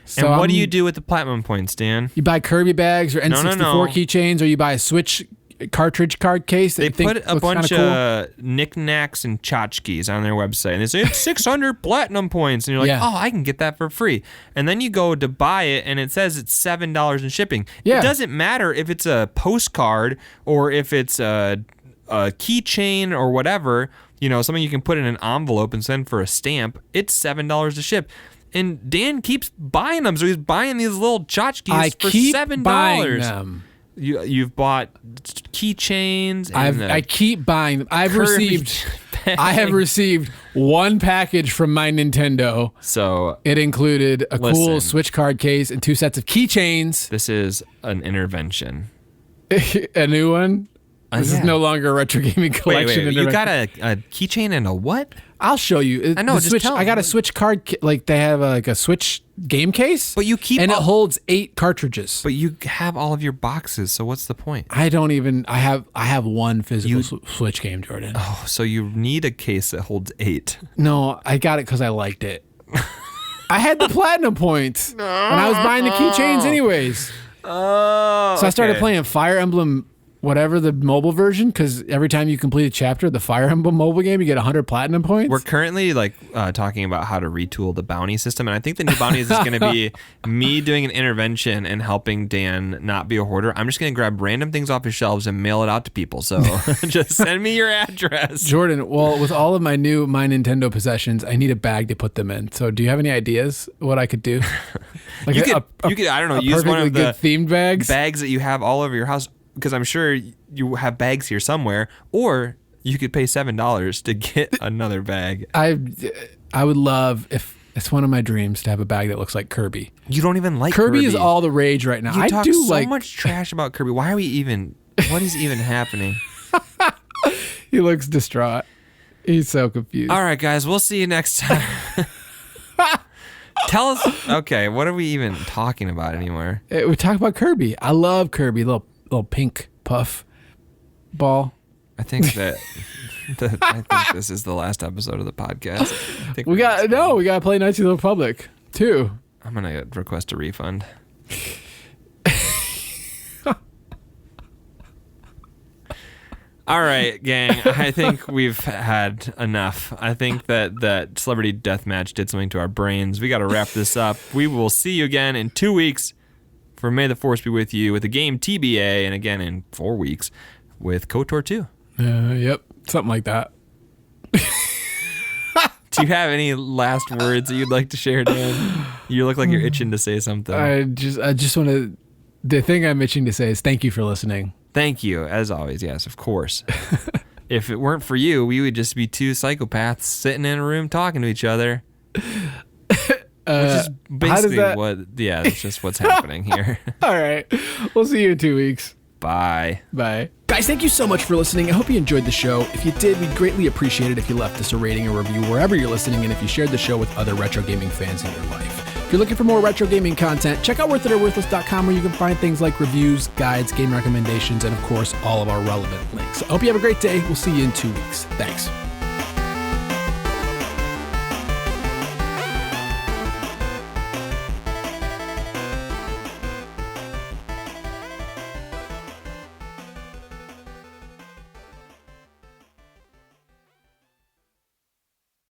So And what do you do with the platinum points, Dan? You buy Kirby bags or N64 no. keychains, or you buy a Switch cartridge card case. That They you think put a looks bunch kinda of knickknacks and tchotchkes on their website, and they say it's 600 platinum points, and you're like, Yeah. oh, I can get that for free. And then you go to buy it, and it says it's $7 in shipping. Yeah. It doesn't matter if it's a postcard or if it's a keychain or whatever, something you can put in an envelope and send for a stamp, it's $7 to ship. And Dan keeps buying them, so he's buying these little tchotchkes for $7. Buying them. You've bought keychains. I keep buying them. I have received one package from my Nintendo. So it included a cool Switch card case and 2 sets of keychains. This is an intervention. A new one? This is no longer a retro gaming collection. Wait. You got a keychain and a what? I'll show you. I know. I got a Switch card. They have a Switch game case. But you keep and it holds 8 cartridges. But you have all of your boxes. So what's the point? I don't even. I have one physical Switch game, Jordan. Oh, so you need a case that holds 8? No, I got it because I liked it. I had the platinum points, and I was buying the keychains anyways. Oh, so I started playing Fire Emblem, whatever the mobile version, because every time you complete a chapter, the Fire Emblem mobile game, you get 100 platinum points. We're currently talking about how to retool the bounty system, and I think the new bounty is going to be me doing an intervention and helping Dan not be a hoarder. I'm just going to grab random things off his shelves and mail it out to people. So just send me your address. Jordan, well, with all of my Nintendo possessions, I need a bag to put them in. So do you have any ideas what I could do? Like you could I don't know, use one of the themed bags that you have all over your house. Because I'm sure you have bags here somewhere, or you could pay $7 to get another bag. I would love, if it's one of my dreams, to have a bag that looks like Kirby. You don't even like Kirby. Kirby is all the rage right now. You talk so much trash about Kirby. Why are we even? What is even happening? He looks distraught. He's so confused. All right, guys. We'll see you next time. Tell us. Okay, what are we even talking about anymore? We talk about Kirby. I love Kirby. Little pink puff ball. I think that I think this is the last episode of the podcast. We gotta play Knights of the Republic too. I'm gonna request a refund. All right, gang. I think we've had enough. I think that Celebrity Deathmatch did something to our brains. We got to wrap this up. We will see you again in 2 weeks for May the Force be with you with the game TBA, and again in 4 weeks with KOTOR 2. Yep, something like that. Do you have any last words that you'd like to share, Dan? You look like you're itching to say something. I just want to. The thing I'm itching to say is thank you for listening. Thank you, as always. Yes, of course. If it weren't for you, we would just be 2 psychopaths sitting in a room talking to each other. Which is basically that's just what's happening here. All right. We'll see you in 2 weeks. Bye. Bye. Guys, thank you so much for listening. I hope you enjoyed the show. If you did, we'd greatly appreciate it if you left us a rating or review wherever you're listening, and if you shared the show with other retro gaming fans in your life. If you're looking for more retro gaming content, check out worthitoworthless.com, where you can find things like reviews, guides, game recommendations, and of course, all of our relevant links. I hope you have a great day. We'll see you in 2 weeks. Thanks.